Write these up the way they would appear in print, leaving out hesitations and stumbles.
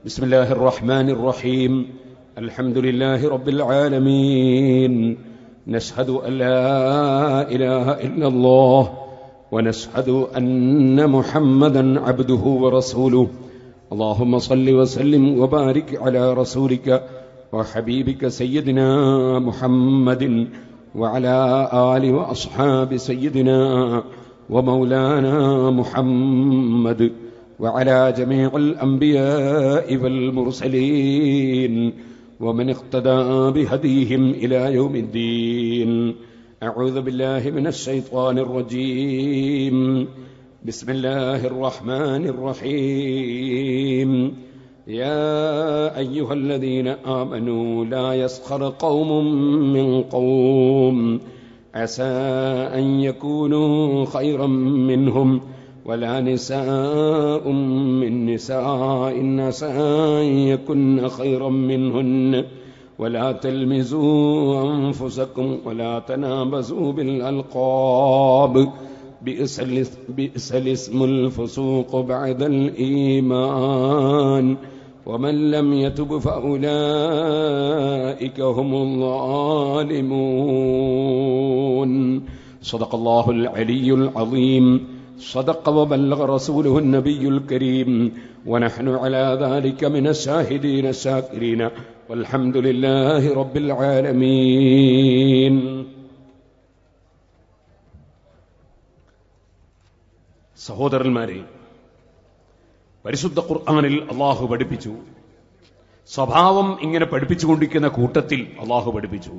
بسم الله الرحمن الرحيم الحمد لله رب العالمين نشهد أن لا إله إلا الله ونشهد أن محمدا عبده ورسوله اللهم صل وسلم وبارك على رسولك وحبيبك سيدنا محمد وعلى آل وأصحاب سيدنا ومولانا محمد وعلى جميع الأنبياء والمرسلين ومن اقتدى بهديهم إلى يوم الدين. أعوذ بالله من الشيطان الرجيم. بسم الله الرحمن الرحيم. يا أيها الذين آمنوا لا يسخر قوم من قوم عسى أن يكونوا خيرا منهم ولا نساء من نساء عسى أن يكن خيرا منهن ولا تلمزوا أنفسكم ولا تنابزوا بالألقاب بئس الاسم الفسوق بعد الإيمان ومن لم يتب فأولئك هم الظالمون. صدق الله العلي العظيم. صدق وبلغ رسوله النبي الكريم ونحن على ذلك من الشاهدين الشاكرين والحمد لله رب العالمين. സഹോദരന്മാരെ, പരിശുദ്ധ ഖുർആനിൽ അല്ലാഹു പഠിപ്പിച്ചു, സ്വഭാവം ഇങ്ങനെ പഠിപ്പിച്ചുകൊണ്ടിരിക്കുന്ന കൂട്ടത്തിൽ അല്ലാഹു പഠിപ്പിച്ചു,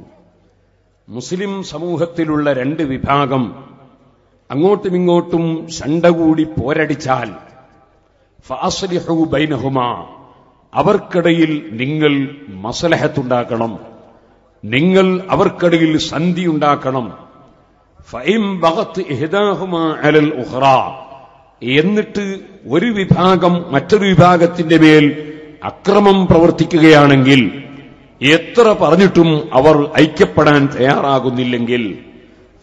മുസ്ലിം സമൂഹത്തിലുള്ള രണ്ട് വിഭാഗം അങ്ങോട്ടും ഇങ്ങോട്ടും ശണ്ട കൂടി പോരടിച്ചാൽ ഫഅസ്ലിഹു ബൈനഹുമാ, അവർക്കിടയിൽ നിങ്ങൾ മസ്ലഹത്തുണ്ടാക്കണം, നിങ്ങൾ അവർക്കിടയിൽ സന്ധി ഉണ്ടാക്കണം. ഫഇൻ ബഗത് ഇഹ്ദാഹുമാ അലൽ ഉഖ്റാ, എന്നിട്ട് ഒരു വിഭാഗം മറ്റൊരു വിഭാഗത്തിന്റെ മേൽ അക്രമം പ്രവർത്തിക്കുകയാണെങ്കിൽ, എത്ര പറഞ്ഞിട്ടും അവർ ഐക്യപ്പെടാൻ തയ്യാറാകുന്നില്ലെങ്കിൽ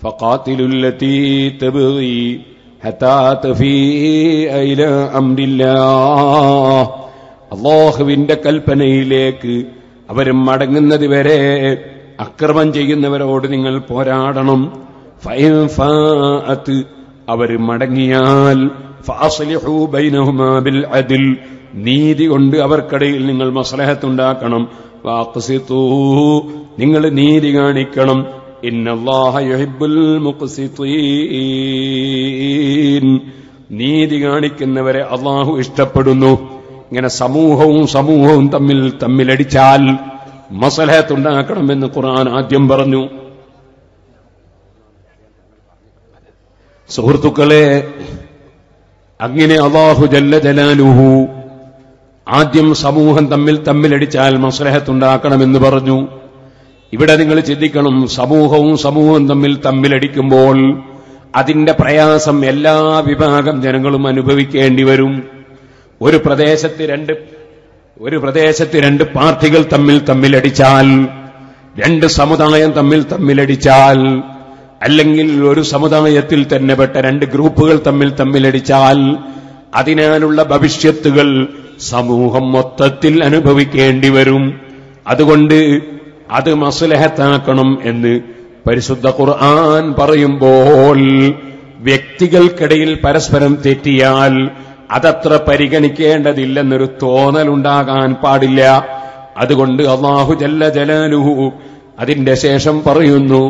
فقاتلوا التي تبغي حتى تفيء إلى أمر الله, അല്ലാഹുവിന്റെ കൽപ്പനയിലേക്ക് അവർ മടങ്ങുന്നത് വരെ അക്രമം ചെയ്യുന്നവരോട് നിങ്ങൾ പോരാടണം. ഫഇൻ ഫാഅത്, അവർ മടങ്ങിയാൽ ഫഅസ്ലിഹു ബൈനഹുമാ ബിൽ അദ്ൽ, നീതി കൊണ്ട് അവർക്കിടയിൽ നിങ്ങൾ മസ്ലഹത്തുണ്ടാക്കണം. വഅഖ്സിതു, നിങ്ങൾ നീതി കാണിക്കണം. ഇന്നല്ലാഹ യുഹിബ്ബുൽ മുഖ്സിതീൻ, നീതി കാണിക്കുന്നവരെ അല്ലാഹു ഇഷ്ടപ്പെടുന്നു. ഇങ്ങനെ സമൂഹവും തമ്മിലടിച്ചാൽ മസ്ലഹത്തുണ്ടാക്കണമെന്ന് ഖുർആൻ ആദ്യം പറഞ്ഞു. സുഹൃത്തുക്കളെ, അങ്ങനെ അല്ലാഹു ജല്ല ജലാലുഹു ആദ്യം സമൂഹം തമ്മിലടിച്ചാൽ മസ്ലഹത്തുണ്ടാക്കണമെന്ന് പറഞ്ഞു. ഇവിടെ നിങ്ങൾ ചിന്തിക്കണം, സമൂഹവും തമ്മിലടിക്കുമ്പോൾ അതിന്റെ പ്രയാസം എല്ലാ വിഭാഗം ജനങ്ങളും അനുഭവിക്കേണ്ടി വരും. ഒരു പ്രദേശത്ത് രണ്ട് പാർട്ടികൾ തമ്മിലടിച്ചാൽ, രണ്ട് സമുദായം തമ്മിലടിച്ചാൽ, അല്ലെങ്കിൽ ഒരു സമുദായത്തിൽ തന്നെ പെട്ട രണ്ട് ഗ്രൂപ്പുകൾ തമ്മിലടിച്ചാൽ അതിനാലുള്ള ഭവിഷ്യത്തുകൾ സമൂഹം മൊത്തത്തിൽ അനുഭവിക്കേണ്ടി വരും. അതുകൊണ്ട് അത് മസ്ലഹത്താക്കണം എന്ന് പരിശുദ്ധ ഖുർആൻ പറയുമ്പോൾ, വ്യക്തികൾക്കിടയിൽ പരസ്പരം തെറ്റിയാൽ അതത്ര പരിഗണിക്കേണ്ടതില്ലെന്നൊരു തോന്നലുണ്ടാകാൻ പാടില്ല. അതുകൊണ്ട് അല്ലാഹു ജല്ല ജലാലുഹു അതിന്റെ ശേഷം പറയുന്നു,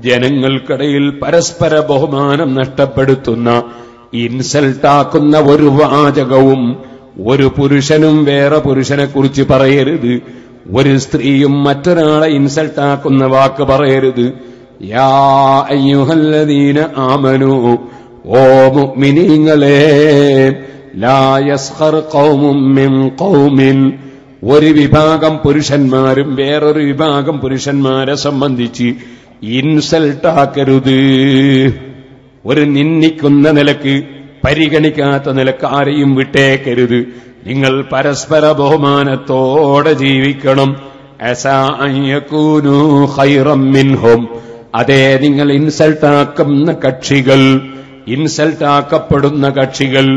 ജനങ്ങൾക്കിടയിൽ പരസ്പര ബഹുമാനം നഷ്ടപ്പെടുത്തുന്ന, ഇൻസൾട്ടാക്കുന്ന ഒരു വാചകവും ഒരു പുരുഷനും വേറെ പുരുഷനെ കുറിച്ച് പറയരുത്, ഒരു സ്ത്രീയും മറ്റൊരാളെ ഇൻസൾട്ടാക്കുന്ന വാക്ക് പറയരുത്. യാ അയ്യുഹല്ലദീന ആമനൂ, ഓ മുഅ്മിനീങ്ങളെ, ലാ യസ്ഖർ ഖൗമും മിൻ ഖൗമിൻ, ഒരു വിഭാഗം പുരുഷന്മാരും വേറൊരു വിഭാഗം പുരുഷന്മാരെ സംബന്ധിച്ച് ഇൻസൾട്ടാക്കരുത്. ഒരു നിന്ദിക്കുന്ന നിലക്ക്, പരിഗണിക്കാത്ത നിലക്ക് ആരെയും വിട്ടേക്കരുത്. നിങ്ങൾ പരസ്പര ബഹുമാനത്തോടെ ജീവിക്കണം. അസാ അൻ യകൂനൂ ഖൈറൻ മിൻഹും, അതേ നിങ്ങൾ ഇൻസൾട്ടാക്കപ്പെടുന്ന കക്ഷികൾ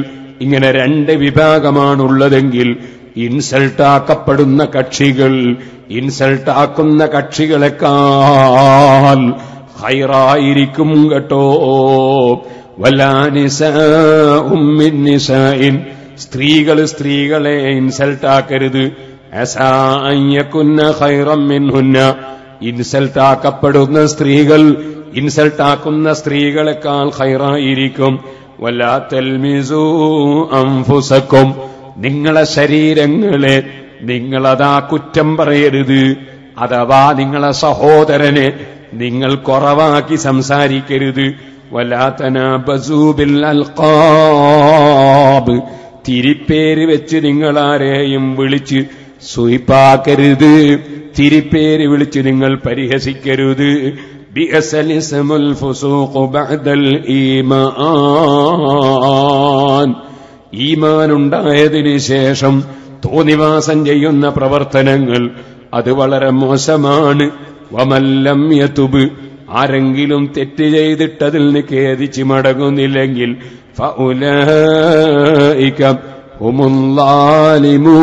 ഇങ്ങനെ രണ്ട് വിഭാഗമാണുള്ളതെങ്കിൽ ഇൻസൾട്ടാക്കപ്പെടുന്ന കക്ഷികൾ ഇൻസൾട്ടാക്കുന്ന കക്ഷികളെക്കാൾ ഖൈറായിരിക്കും കേട്ടോ. വലാ നിസാഉം മിൻ നിസാഇൻ, സ്ത്രീകളെ ഇൻസൾട്ടാക്കരുത്. അസാ അൻ യകുന്ന ഖൈറൻ മിൻഹുന്ന, ഇൻസൾട്ടാക്കപ്പെടുന്ന സ്ത്രീകൾ ഇൻസൾട്ടാക്കുന്ന സ്ത്രീകളെക്കാൾ ഖൈറായിരിക്കും. വലാ തൽമിസൂ അൻഫുസകും, നിങ്ങളെ ശരീരങ്ങളെ നിങ്ങളതാ കുറ്റം പറയരുത്. അഥവാ നിങ്ങളെ സഹോദരനെ നിങ്ങൾ കുറവാക്കി സംസാരിക്കരുത്. വലാ തനാബസൂ ബിൽ അൽഖാബ്, തിരിപ്പേര് വെച്ച് നിങ്ങളാരെയും വിളിച്ച് സുയിപ്പാക്കരുത്. തിരിപ്പേര് വിളിച്ച് നിങ്ങൾ പരിഹസിക്കരുത്. ബിഅസൽ ഇസ്മുൽ ഫുസൂഖ് ബഅദൽ ഈമാൻ, ഈമാനുണ്ടായതിനു ശേഷം തോന്നിവാസം ചെയ്യുന്ന പ്രവർത്തനങ്ങൾ അത് വളരെ മോശമാണ്. വമല്ലം യതുബ്, ആരെങ്കിലും തെറ്റ് ചെയ്തിട്ടതിൽ നിന്ന് ഖേദിച്ച് മടങ്ങുന്നില്ലെങ്കിൽ ഫഉലൈക ഹുമുൽ ളാലിമൂൻ,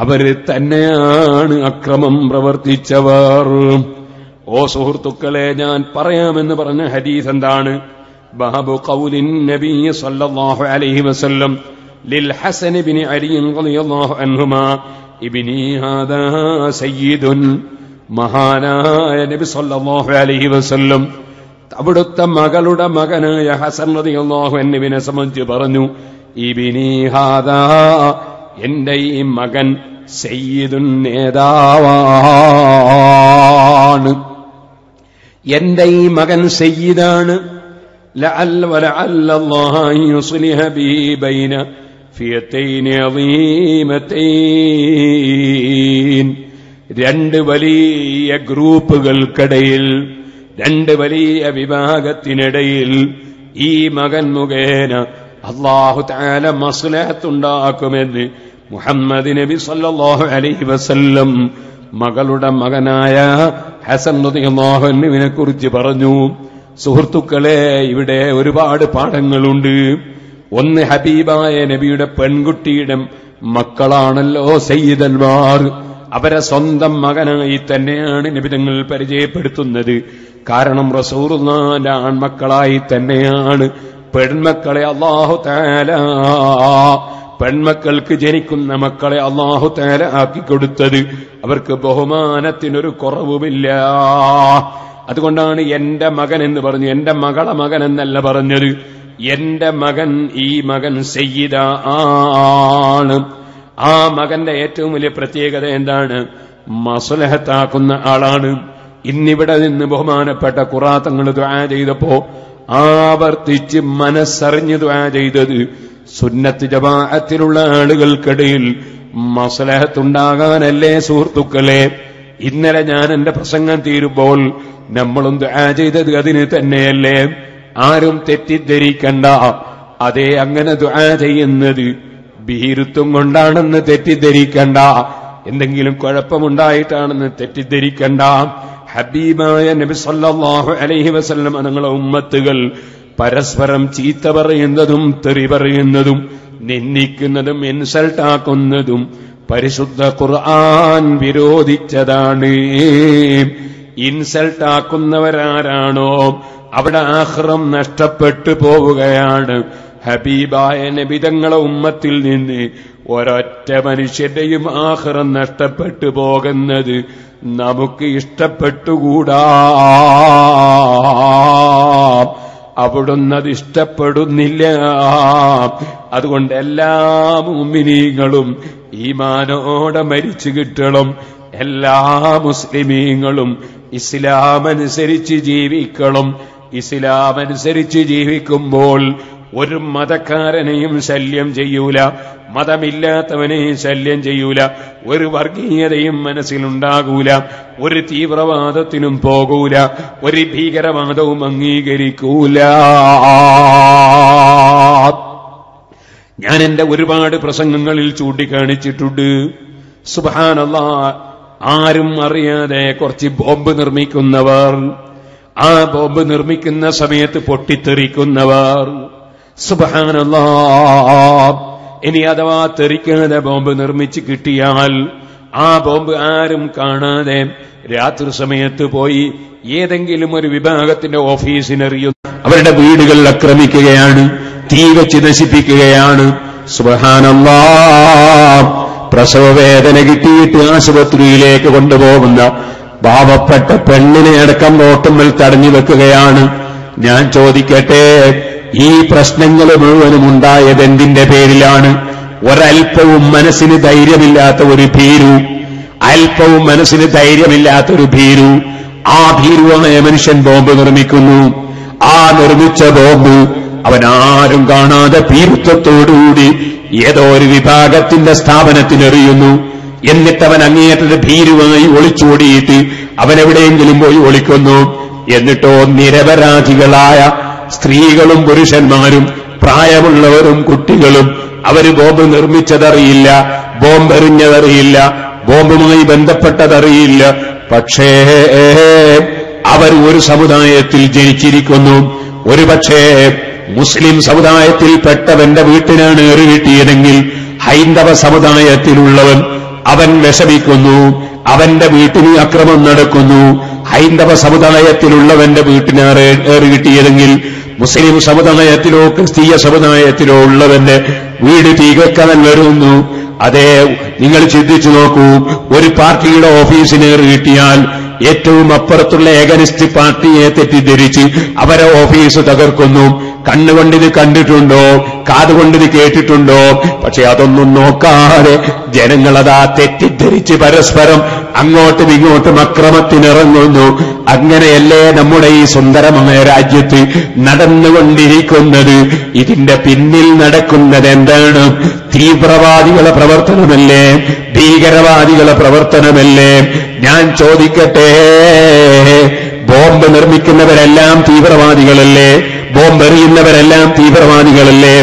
അവര് തന്നെയാണ് അക്രമം പ്രവർത്തിച്ചവർ. ഓ സുഹൃത്തുക്കളെ, ഞാൻ പറയാമെന്ന് പറഞ്ഞ ഹദീസ് എന്താണ്? ബാബു ഖൗലിൻ നബി സല്ലല്ലാഹു അലൈഹി വസല്ലം ലിൽ ഹസൻ ഇബ്നു അലി റളിയല്ലാഹു അൻഹുമാ ഇബ്നി ഹാദാ സയ്യിദുൻ, മഹാനായ നബി സല്ലല്ലാഹു അലൈഹി വസല്ലം അവിടുത്തെ മകളുടെ മകനായ ഹസൻ റളിയല്ലാഹു അൻഹുവിനെ സംബന്ധിച്ച് പറഞ്ഞു, ഇബ്നി ഹാദാ, എന്റെ ഈ മകൻ സയ്യിദുൻ, നേതാവാണ്. എന്റെ ഈ മകൻ സയ്യിദാണ്. ലഅല്ല വലഅല്ലല്ലാഹു അൻ യുസ്ലിഹ ബിഹി ബൈന ഫിയതൈനി അളീമതൈൻ, രണ്ട് വലിയ ഗ്രൂപ്പുകൾക്കിടയിൽ, രണ്ട് വലിയ വിഭാഗത്തിനിടയിൽ ഈ മകൻ മുഖേന അല്ലാഹു തആല മസ്ലഹത്തുണ്ടാക്കുമെന്ന് മുഹമ്മദ് നബി സല്ലല്ലാഹു അലൈഹി വസല്ലം മകളുടെ മകനായ ഹസൻ റളിയല്ലാഹു അൻഹുവിനെ കുറിച്ച് പറഞ്ഞു. സുഹൃത്തുക്കളെ, ഇവിടെ ഒരുപാട് പാഠങ്ങളുണ്ട്. ഒന്ന്, ഹബീബായ നബിയുടെ പെൺകുട്ടിയുടെ മക്കളാണല്ലോ സയ്യിദന്മാർ. അവരെ സ്വന്തം മകനായി തന്നെയാണ് നബി തങ്ങൾ പരിചയപ്പെടുത്തുന്നത്. കാരണം റസൂലുള്ളാഹിന്റെ ആൺമക്കളായി തന്നെയാണ് പെൺമക്കളെ അല്ലാഹു തആല, പെൺമക്കൾക്ക് ജനിക്കുന്ന മക്കളെ അല്ലാഹു തആല ആക്കിക്കൊടുത്തത്. അവർക്ക് ബഹുമാനത്തിനൊരു കുറവുമില്ല. അതുകൊണ്ടാണ് എന്റെ മകൻ എന്ന് പറഞ്ഞു. എന്റെ മകളെ മകൻ എന്നല്ല പറഞ്ഞത്. എന്റെ മകൻ, ഈ മകൻ സയ്യിദ ആണ്. ആ മകന്റെ ഏറ്റവും വലിയ പ്രത്യേകത എന്താണ്? മസ്ലഹത്താക്കുന്ന ആളാണ്. ഇന്നിവിടെ നിന്ന് ബഹുമാനപ്പെട്ട ഖുറാത്തങ്ങൾ ദുആ ചെയ്തപ്പോ ആവർത്തിച്ച് മനസ്സറിഞ്ഞ് ദുആ ചെയ്തത് സുന്നത്ത് ജമാഅത്തിലുള്ള ആളുകൾക്കിടയിൽ മസ്ലഹത്തുണ്ടാകാനല്ലേ സുഹൃത്തുക്കളെ? ഇന്നലെ ഞാൻ എന്റെ പ്രസംഗം തീരുമ്പോൾ നമ്മളും ദുആ ചെയ്തത് അതിന് തന്നെയല്ലേ? ആരും തെറ്റിദ്ധരിക്കണ്ട. അതേ, അങ്ങനെ ദുആ ചെയ്യുന്നത് ഭീരുത്വം കൊണ്ടാണെന്ന് തെറ്റിദ്ധരിക്കണ്ട, എന്തെങ്കിലും കുഴപ്പമുണ്ടായിട്ടാണെന്ന് തെറ്റിദ്ധരിക്കണ്ട. ഹബീബായ നബി സല്ലല്ലാഹു അലൈഹി വസല്ലം തങ്ങളുടെ ഉമ്മത്തുകൾ പരസ്പരം ചീത്ത പറയുന്നതും തെറി പറയുന്നതും നിന്ദിക്കുന്നതും ഇൻസൾട്ടാക്കുന്നതും പരിശുദ്ധ ഖുർആൻ വിരോധിച്ചതാണ്. ഇൻസൾട്ടാക്കുന്നവരാരാണോ അവിടെ ആഖിറം നഷ്ടപ്പെട്ടു പോവുകയാണ്. ഹബീബായ നബി തങ്ങളുടെ ഉമ്മത്തിൽ നിന്ന് ഒരൊറ്റ മനുഷ്യന്റെയും ആഖിറം നഷ്ടപ്പെട്ടു പോകുന്നത് നമുക്ക് ഇഷ്ടപ്പെട്ടുകൂടാ. അവിടുന്ന് അത് ഇഷ്ടപ്പെടുന്നില്ല. അതുകൊണ്ട് എല്ലാ മുഅ്മിനീങ്ങളും ഈമാനോടെ മരിച്ചു കിട്ടണം. എല്ലാ മുസ്ലിമീങ്ങളും ഇസ്ലാം അനുസരിച്ച് ജീവിക്കണം. ഇസ്ലാം അനുസരിച്ച് ജീവിക്കുമ്പോൾ ഒരു മതക്കാരനെയും ശല്യം ചെയ്യൂല, മതമില്ലാത്തവനെയും ശല്യം ചെയ്യൂല, ഒരു വർഗീയതയും മനസ്സിലുണ്ടാകൂല, ഒരു തീവ്രവാദത്തിനും പോകൂല, ഒരു ഭീകരവാദവും അംഗീകരിക്കൂല. ഞാൻ എന്റെ ഒരുപാട് പ്രസംഗങ്ങളിൽ ചൂണ്ടിക്കാണിച്ചിട്ടുണ്ട്. സുബ്ഹാനല്ലാഹ്, ആരും അറിയാതെ കുറച്ച് ബോംബ് നിർമ്മിക്കുന്നവർ, ആ ബോംബ് നിർമ്മിക്കുന്ന സമയത്ത് പൊട്ടിത്തെറിക്കുന്നവർ, സുബ്ഹാനല്ലാഹ്, ഇനി അഥവാ തെറിക്കാതെ ബോംബ് നിർമ്മിച്ച് കിട്ടിയാൽ ആ ബോംബ് ആരും കാണാതെ രാത്രി സമയത്ത് പോയി ഏതെങ്കിലും ഒരു വിഭാഗത്തിന്റെ ഓഫീസിനെറിയുന്നു, അവരുടെ വീടുകൾ ആക്രമിക്കുകയാണ്, തീ വെച്ച് നശിപ്പിക്കുകയാണ്. സുബ്ഹാനല്ലാഹ്. പ്രസവവേദന കിട്ടിയിട്ട് ആശുപത്രിയിലേക്ക് കൊണ്ടുപോകുന്ന പാവപ്പെട്ട പെണ്ണിനെ അടക്കം റോട്ടുമ്മൽ തടഞ്ഞു വെക്കുകയാണ്. ഞാൻ ചോദിക്കട്ടെ, ഈ പ്രശ്നങ്ങൾ മുഴുവനും ഉണ്ടായത് എന്തിന്റെ പേരിലാണ്? ഒരൽപ്പവും മനസ്സിന് ധൈര്യമില്ലാത്ത ഒരു ഭീരു, അല്പവും മനസ്സിന് ധൈര്യമില്ലാത്തൊരു ഭീരു, ആ ഭീരുവായ മനുഷ്യൻ ബോംബ് നിർമ്മിക്കുന്നു. ആ നിർമ്മിച്ച ബോംബ് അവനാരും കാണാതെ ഭീരുത്വത്തോടുകൂടി ഏതോ ഒരു വിഭാഗത്തിന്റെ സ്ഥാപനത്തിനെറിയുന്നു. എന്നിട്ടവൻ അങ്ങേയറ്റൊരു ഭീരുവായി ഒളിച്ചോടിയിട്ട് അവനെവിടെയെങ്കിലും പോയി ഒളിക്കുന്നു. എന്നിട്ടോ നിരപരാധികളായ സ്ത്രീകളും പുരുഷന്മാരും പ്രായമുള്ളവരും കുട്ടികളും അവര് ബോംബ് നിർമ്മിച്ചതറിയില്ല, ബോംബ് എറിഞ്ഞതറിയില്ല, ബോംബുമായി ബന്ധപ്പെട്ടതറിയില്ല. പക്ഷേ അവർ ഒരു സമുദായത്തിൽ ജനിച്ചിരിക്കുന്നു. ഒരുപക്ഷേ മുസ്ലിം സമുദായത്തിൽപ്പെട്ടവന്റെ വീട്ടിനാണ് എറികിട്ടിയതെങ്കിൽ ഹൈന്ദവ സമുദായത്തിലുള്ളവൻ അവൻ വിഷമിക്കുന്നു, അവന്റെ വീട്ടിന് അക്രമം നടക്കുന്നു. ഹൈന്ദവ സമുദായത്തിലുള്ളവന്റെ വീട്ടിനാണ് എറികിട്ടിയതെങ്കിൽ മുസ്ലിം സമുദായത്തിലോ ക്രിസ്തീയ സമുദായത്തിലോ ഉള്ളവന്റെ വീട് തീകക്കാൻ വരുന്നു. അതെ, നിങ്ങൾ ചിന്തിച്ചു നോക്കൂ, ഒരു പാർട്ടിയുടെ ഓഫീസിന് കിട്ടിയാൽ ഏറ്റവും അപ്പുറത്തുള്ള ഏകനിഷ്ഠ പാർട്ടിയെ തെറ്റിദ്ധരിച്ച് അവരെ ഓഫീസ് തകർക്കുന്നു. കണ്ണുകൊണ്ടിത് കണ്ടിട്ടുണ്ടോ, കാതുകൊണ്ടിത് കേട്ടിട്ടുണ്ടോ? പക്ഷെ അതൊന്നും നോക്കാതെ ജനങ്ങളതാ തെറ്റിദ്ധരിച്ച് പരസ്പരം അങ്ങോട്ടും ഇങ്ങോട്ടും അക്രമത്തിനിറങ്ങുന്നു. അങ്ങനെയല്ലേ നമ്മുടെ ഈ സുന്ദരമായ രാജ്യത്ത് നടന്നുകൊണ്ടിരിക്കുന്നത്? ഇതിന്റെ പിന്നിൽ നടക്കുന്നത് എന്താണ്? തീവ്രവാദികളെ പ്രവർത്തനമല്ലേ, ഭീകരവാദികളെ പ്രവർത്തനമല്ലേ? ഞാൻ ചോദിക്കട്ടെ, ബോംബ് നിർമ്മിക്കുന്നവരെല്ലാം തീവ്രവാദികളല്ലേ? ബോംബ് എറിയുന്നവരെല്ലാം തീവ്രവാദികളല്ലേ?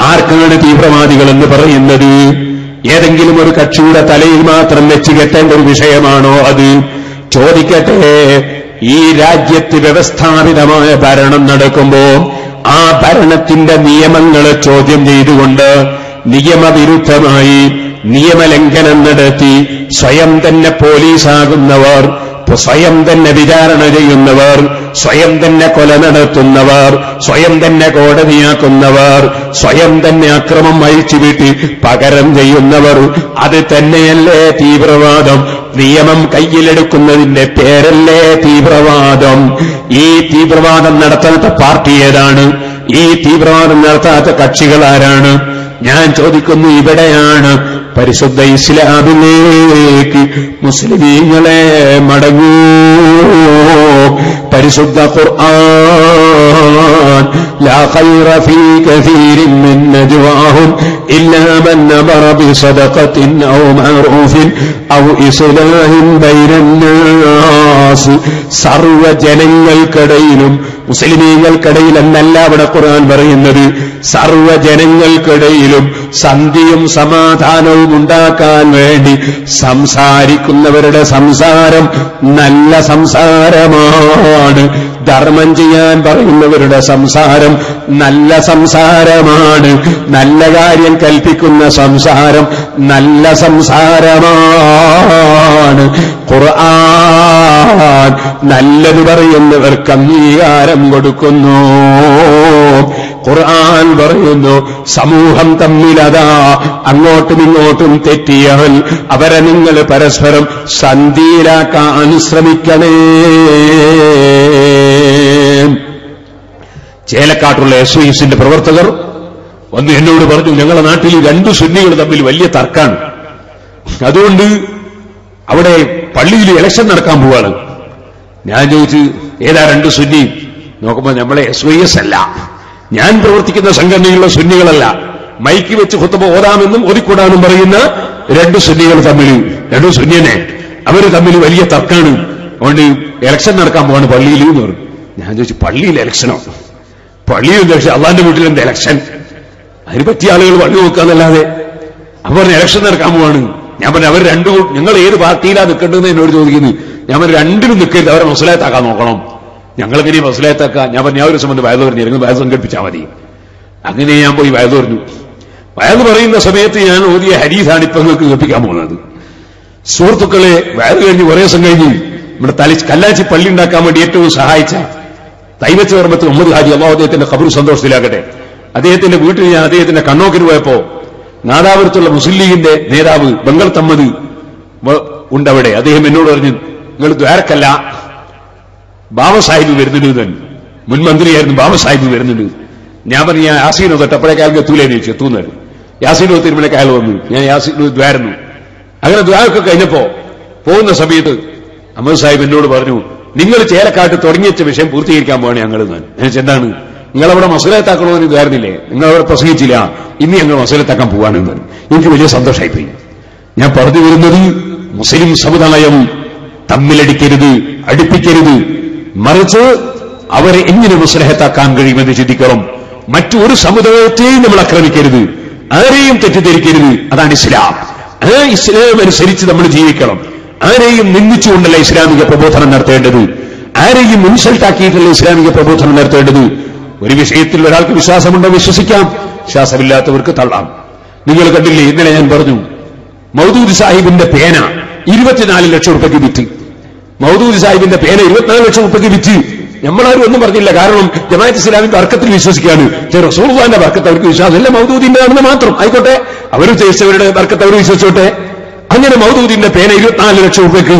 ആർക്കാണ് തീവ്രവാദികളെന്ന് പറയുന്നത്? ഏതെങ്കിലും ഒരു കക്ഷിയുടെ തലയിൽ മാത്രം വെച്ച് കെട്ടേണ്ട ഒരു വിഷയമാണോ അത്? ചോദിക്കട്ടെ, ഈ രാജ്യത്ത് വ്യവസ്ഥാപിതമായ ഭരണം നടക്കുമ്പോ ആ ഭരണത്തിന്റെ നിയമങ്ങളെ ചോദ്യം ചെയ്തുകൊണ്ട് നിയമവിരുദ്ധമായി നിയമലംഘനം നടത്തി സ്വയം തന്നെ പോലീസാകുന്നവർ, സ്വയം തന്നെ വിചാരണ ചെയ്യുന്നവർ, സ്വയം തന്നെ കൊല നടത്തുന്നവർ, സ്വയം തന്നെ കോടതിയാക്കുന്നവർ, സ്വയം തന്നെ അക്രമം അഴിച്ചുവിട്ട് പകരം ചെയ്യുന്നവർ, അത് തന്നെയല്ലേ തീവ്രവാദം? നിയമം കയ്യിലെടുക്കുന്നതിന്റെ പേരല്ലേ തീവ്രവാദം? ഈ തീവ്രവാദം നടത്താത്ത പാർട്ടി ഏതാണ്? ഈ തീവ്രവാദം നടത്താത്ത കക്ഷികളാരാണ്? ഞാൻ ചോദിക്കുന്നു, ഇവിടെയാണ് പരിശുദ്ധ ഇസ്ലാമിലേക്ക് മുസ്ലിമീങ്ങളെ മടങ്ങൂ. പരിശുദ്ധ ഖുർആൻ ലാ ഖൈറ ഫീ കസീരിൻ മിൻ നജ്വാഹും ഇല്ലാ മൻ അമറ ബിസദഖത്തിൻ ഔ മഅറൂഫിൻ ഔ ഇസ്ലാഹിൻ ബൈനന്നാസ്. സർവ്വജനങ്ങൾക്കിടയിലും, മുസ്ലിമീങ്ങൾക്കിടയിൽ എന്നല്ല അവിടെ ഖുർആൻ പറയുന്നത്, സർവ്വജനങ്ങൾക്കിടയിലും സന്ധിയും സമാധാനവും ഉണ്ടാക്കാൻ വേണ്ടി സംസാരിക്കുന്നവരുടെ സംസാരം നല്ല സംസാരമാണ്. ധർമ്മം ചെയ്യാൻ പറയുന്നവരുടെ സംസാരം നല്ല സംസാരമാണ്. നല്ല കാര്യം കൽപ്പിക്കുന്ന സംസാരം നല്ല സംസാരമാണ്. ഖുർആൻ നല്ലത് പറയുന്നവർക്ക് അംഗീകാരം കൊടുക്കുന്നു. ഖുർആൻ പറയുന്നു, സമൂഹം തമ്മിലതാ അങ്ങോട്ടും ഇങ്ങോട്ടും തെറ്റിയാൽ അവരെ നിങ്ങൾ പരസ്പരം സന്ധിയിലാക്കാൻ ശ്രമിക്കണേ. ചേലക്കാട്ടുള്ള SYSന്റെ പ്രവർത്തകർ വന്ന് എന്നോട് പറഞ്ഞു, ഞങ്ങളുടെ നാട്ടിൽ രണ്ട് സുന്നികൾ തമ്മിൽ വലിയ തർക്കാണ്, അതുകൊണ്ട് അവിടെ പള്ളിയിൽ ഇലക്ഷൻ നടക്കാൻ പോവാണ്. ഞാൻ ചോദിച്ചു, ഏതാ രണ്ട് സുന്നി? നോക്കുമ്പോൾ നമ്മളെ SYS അല്ല, ഞാൻ പ്രവർത്തിക്കുന്ന സംഘടനയുള്ള സുന്നികളല്ല, മൈക്ക് വെച്ച് ഖുത്ബ ഓതാമെന്നും ഓതിക്കൂടാനും പറയുന്ന രണ്ട് സുന്നികൾ തമ്മിൽ, രണ്ടു സുന്നിയനെ, അവര് തമ്മിൽ വലിയ തർക്കാണ്, അതുകൊണ്ട് ഇലക്ഷൻ നടക്കാൻ പോവാണ് പള്ളിയിൽ എന്ന് പറഞ്ഞു. ഞാൻ ചോദിച്ചു, പള്ളിയിൽ ഇലക്ഷനോ? പള്ളിയിൽ ഇലക്ഷൻ? അള്ളാന്റെ വീട്ടിൽ എന്താ ഇലക്ഷൻ? അതിന് പറ്റിയ ആളുകൾ പള്ളി നോക്കാന്നല്ലാതെ. അപ്പൊ പറഞ്ഞ ഇലക്ഷൻ നടക്കാൻ പോവാണ്. ഞാൻ പറഞ്ഞു, അവർ രണ്ടു, നിങ്ങൾ ഏത് പാർട്ടിയിലാ നിൽക്കേണ്ടതെന്ന് എന്നോട് ചോദിക്കുന്നു. ഞാൻ പറഞ്ഞു, രണ്ടിനും നിൽക്കരുത്, അവരെ മുസ്ലിയാത്താക്കാൻ നോക്കണം. ഞങ്ങളെങ്ങനെ മുസ്ലിയാത്താക്കാം? ഞാൻ പറഞ്ഞു, ഞാൻ ഒരു സംബന്ധം വയത് പറഞ്ഞു, നിങ്ങൾ വയത് സംഘടിപ്പിച്ചാൽ മതി. അങ്ങനെ ഞാൻ പോയി വയത് പറഞ്ഞു. വയല് പറയുന്ന സമയത്ത് ഞാൻ ഓതിയ ഹദീസാണ് ഇപ്പൊ നിങ്ങൾക്ക് കേൾപ്പിക്കാൻ പോകുന്നത്. സുഹൃത്തുക്കളെ, വയല് കഴിഞ്ഞ് കുറേ ദിവസം കഴിഞ്ഞ് നമ്മുടെ കല്ലാച്ചി പള്ളി ഉണ്ടാക്കാൻ വേണ്ടി ഏറ്റവും സഹായിച്ച തൈവച്ച് കർമ്മത്തിൽ മുഹമ്മദ് ഹാജി, അള്ളാഹു അദ്ദേഹത്തിന്റെ ഖബർ സന്തോഷത്തിലാകട്ടെ, അദ്ദേഹത്തിന്റെ വീട്ടിൽ ഞാൻ അദ്ദേഹത്തിന്റെ കണ്ണോക്കിന് പോയപ്പോ നാദാപുരത്തുള്ള മുസ്ലിം ലീഗിന്റെ നേതാവ് ബംഗൾ തമ്മദ് ഉണ്ടവിടെ. അദ്ദേഹം എന്നോട് പറഞ്ഞു, നിങ്ങൾ ദ്വാരക്കല്ല, ബാബ സാഹിബ് വരുന്നുണ്ട്, മുൻ മന്ത്രിയായിരുന്നു, ബാബ സാഹിബ് വരുന്നുണ്ട്. ഞാൻ പറഞ്ഞു, ഞാൻ യാസീനോ തൊട്ടപ്പോഴേക്ക് അയാൾക്ക് എത്തൂലേന്ന് ചോദിച്ചു. എത്തുന്നത് യാസീനോ തിരുമലക്ക് അയാൾ വന്നു. ഞാൻ യാസീനോ ദ്വാരുന്നു. അങ്ങനെ ദ്വാരൊക്കെ കഴിഞ്ഞപ്പോ പോകുന്ന സമയത്ത് അഹമ്മദ് സാഹിബ് എന്നോട് പറഞ്ഞു, നിങ്ങൾ ചേലക്കാട്ട് തുടങ്ങിയ വിഷയം പൂർത്തീകരിക്കാൻ പോവാണ് ഞങ്ങൾ. ഞാൻ എന്താണ്, നിങ്ങളവിടെ മസലത്താക്കണമെന്ന് ദ്വാരുന്നില്ലേ, നിങ്ങളവിടെ പ്രസംഗിച്ചില്ല, ഇനി ഞങ്ങൾ മസലത്താക്കാൻ പോവാണെന്ന്. എനിക്ക് വലിയ സന്തോഷമായിപ്പോയി. ഞാൻ പറഞ്ഞു വരുന്നത്, മുസ്ലിം സമുദായം തമ്മിലടിക്കരുത്, അടുപ്പിക്കരുത്, മറിച്ച് അവരെ എങ്ങനെ മുസ്ലിഹത്താക്കാൻ കഴിയുമെന്ന് ചിന്തിക്കണം. മറ്റൊരു സമുദായത്തെയും നമ്മൾ ആക്രമിക്കരുത്, ആരെയും തെറ്റിദ്ധരിക്കരുത്. അതാണ് ഇസ്ലാം. ആ ഇസ്ലാം അനുസരിച്ച് നമ്മൾ ജീവിക്കണം. ആരെയും നിന്ദിച്ചുകൊണ്ടല്ല ഇസ്ലാമിക പ്രബോധനം നടത്തേണ്ടത്, ആരെയും ഇൻസൾട്ടാക്കിയിട്ടല്ല ഇസ്ലാമിക പ്രബോധനം നടത്തേണ്ടത്. ഒരു വിഷയത്തിൽ ഒരാൾക്ക് വിശ്വാസമുണ്ടോ വിശ്വസിക്കാം, വിശ്വാസമില്ലാത്തവർക്ക് തള്ളാം. നിങ്ങൾ കണ്ടില്ലേ, ഇന്നലെ ഞാൻ പറഞ്ഞു, മൗദൂദ് സാഹിബിന്റെ പേന 24 ലക്ഷം റുപ്യക്ക് വിറ്റ്. മൗദൂദ് സാഹിബിന്റെ പേന 24 ലക്ഷം റുപ്യക്ക് വിറ്റ്. നമ്മളാരും ഒന്നും പറഞ്ഞില്ല, കാരണം ജമാഅത്ത് ഇസ്ലാമിന്റെ ബർക്കത്തിൽ വിശ്വസിക്കാണ്. റസൂലുള്ളാഹിന്റെ ബർക്കത്ത് അവർക്ക് വിശ്വാസമില്ല, മൗദൂദിന്റെ ആണെന്ന് മാത്രം. ആയിക്കോട്ടെ, അവർ ഉദ്ദേശിച്ചവരുടെ ബർക്കത്ത് അവർ വിശ്വസിച്ചോട്ടെ. അങ്ങനെ മൗദൂദിന്റെ പേന 24 ലക്ഷം റുപ്യക്ക്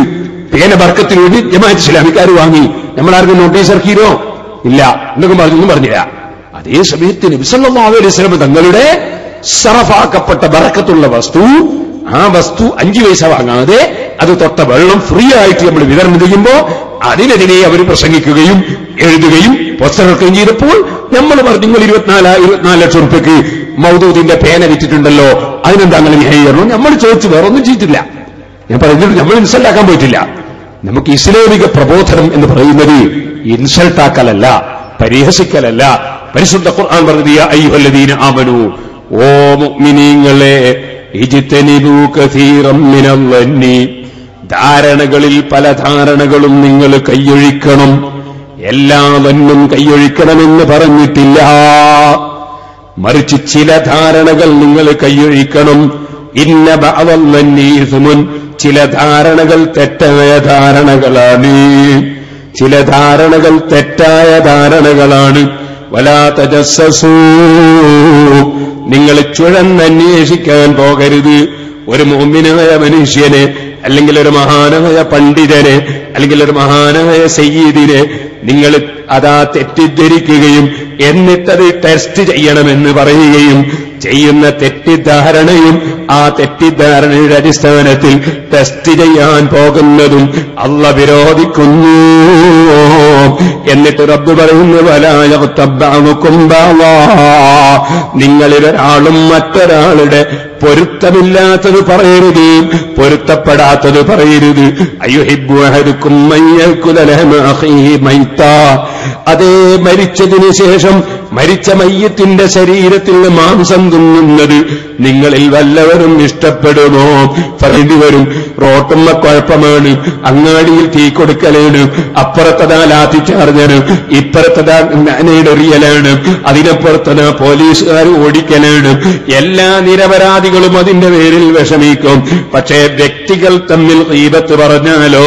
പേന ബർക്കത്തിന് വേണ്ടി ജമാഅത്ത് ഇസ്ലാമിക്കാർ വാങ്ങി. നമ്മളാർക്കും നോട്ടീസ് ഇറക്കിയോ? ഇല്ല. എന്നൊക്കെ പറഞ്ഞൊന്നും പറഞ്ഞില്ല. അതേ സമയത്ത് നബി സല്ലല്ലാഹു അലൈഹി വസല്ലം തങ്ങളുടെ സറഫാക്കപ്പെട്ട ബർക്കത്തുള്ള വസ്തു, ആ വസ്തു 5 പൈസ വാങ്ങാതെ അത് തൊട്ട വെള്ളം ഫ്രീ ആയിട്ട് നമ്മൾ വിതരണം ചെയ്യുമ്പോ അതിനെതിരെ അവർ പ്രസംഗിക്കുകയും എഴുതുകയും പോസ്റ്ററിറക്കുകയും ചെയ്തപ്പോൾ നമ്മൾ പറഞ്ഞു, നിങ്ങൾ 24 ലക്ഷം റുപ്യക്ക് മൗദൂദിന്റെ പേന വിറ്റിട്ടുണ്ടല്ലോ, അതിനെന്താ നിങ്ങൾ ന്യായീകരണം? നമ്മൾ ചോദിച്ചു, വേറൊന്നും ചെയ്തിട്ടില്ല. ഞാൻ പറഞ്ഞിട്ട് നമ്മൾ ഇൻസൾട്ടാക്കാൻ പോയിട്ടില്ല. നമുക്ക് ഇസ്ലാമിക പ്രബോധനം എന്ന് പറയുന്നത് ഇൻസൾട്ടാക്കലല്ല, പരിഹസിക്കലല്ല. പരിശുദ്ധ ഖുർആൻ പറഞ്ഞു, യാ അയ്യുഹല്ലദീന ആമനൂ, ഓ മുഅ്മിനീങ്ങളെ, ഇജ്തനിബൂ കസീറൻ മിനൽ-ളന്നി, ധാരണകളിൽ പല ധാരണകളും നിങ്ങൾ കൈയൊഴിക്കണം. എല്ലാ വന്നും കൈയൊഴിക്കണമെന്ന് പറഞ്ഞിട്ടില്ല, മറിച്ച് ചില ധാരണകൾ നിങ്ങൾ കൈയൊഴിക്കണം. ഇന്ന ബഅദൽ-ളന്നി ഇസ്മുൻ, ചില ധാരണകൾ തെറ്റായ ധാരണകളാണ്, ചില ധാരണകൾ തെറ്റായ ധാരണകളാണ്. വലാ തജസ്സസൂ, നിങ്ങൾ ചുഴന്നന്വേഷിക്കാൻ പോകരുത്. ഒരു മുഅ്മിനായ മനുഷ്യനെ, അല്ലെങ്കിൽ ഒരു മഹാനായ പണ്ഡിതനെ, അല്ലെങ്കിൽ ഒരു മഹാനായ സയ്യിദിനെ നിങ്ങൾ അതാ തെറ്റിദ്ധരിക്കുകയും എന്നിട്ടത് ടെസ്റ്റ് ചെയ്യണമെന്ന് പറയുകയും ചെയ്യുന്ന തെറ്റിദ്ധാരണയും ആ തെറ്റിദ്ധാരണയുടെ അടിസ്ഥാനത്തിൽ ടെസ്റ്റ് ചെയ്യാൻ പോകുന്നതും അല്ലാഹു വിരോധിക്കുന്നു. എന്നിട്ട് റബ്ബ് പറയുന്നു, വലാ യഗ്തബ്ബഅകും ബഅദാ, നിങ്ങളിലൊരാളും മറ്റൊരാളുടെ പൊരുത്തമില്ലാത്തത് പറയരുത്, പൊരുത്തപ്പെടാത്തത് പറയരുത്. അയ്യുഹിബ്ബു അഹദുക്കും മൻ യഅകുല ലഹമ അഖീഹി മൈത്താ, അതേ മരിച്ചതിന് ശേഷം മരിച്ച മയ്യത്തിന്റെ ശരീരത്തിൽ നിന്ന് മാംസം തിന്നുന്നത് നിങ്ങളിൽ വല്ലവരും ഇഷ്ടപ്പെടുമോ? പറയേണ്ടി വരും, റോട്ടുമ്മ കുഴപ്പമാണ്, അങ്ങാടിയിൽ തീ കൊടുക്കലാണ്, അപ്പുറത്തതാ ലാത്തി ചാർജാണ്, ഇപ്പുറത്തതാ നെയ്ഡെറിയലാണ്, അതിനപ്പുറത്തതാ പോലീസുകാർ ഓടിക്കലാണ്. എല്ലാ നിരപരാധികളും അതിന്റെ പേരിൽ വിഷമിക്കും. പക്ഷേ വ്യക്തികൾ തമ്മിൽ ഗീബത്ത് പറഞ്ഞാലോ,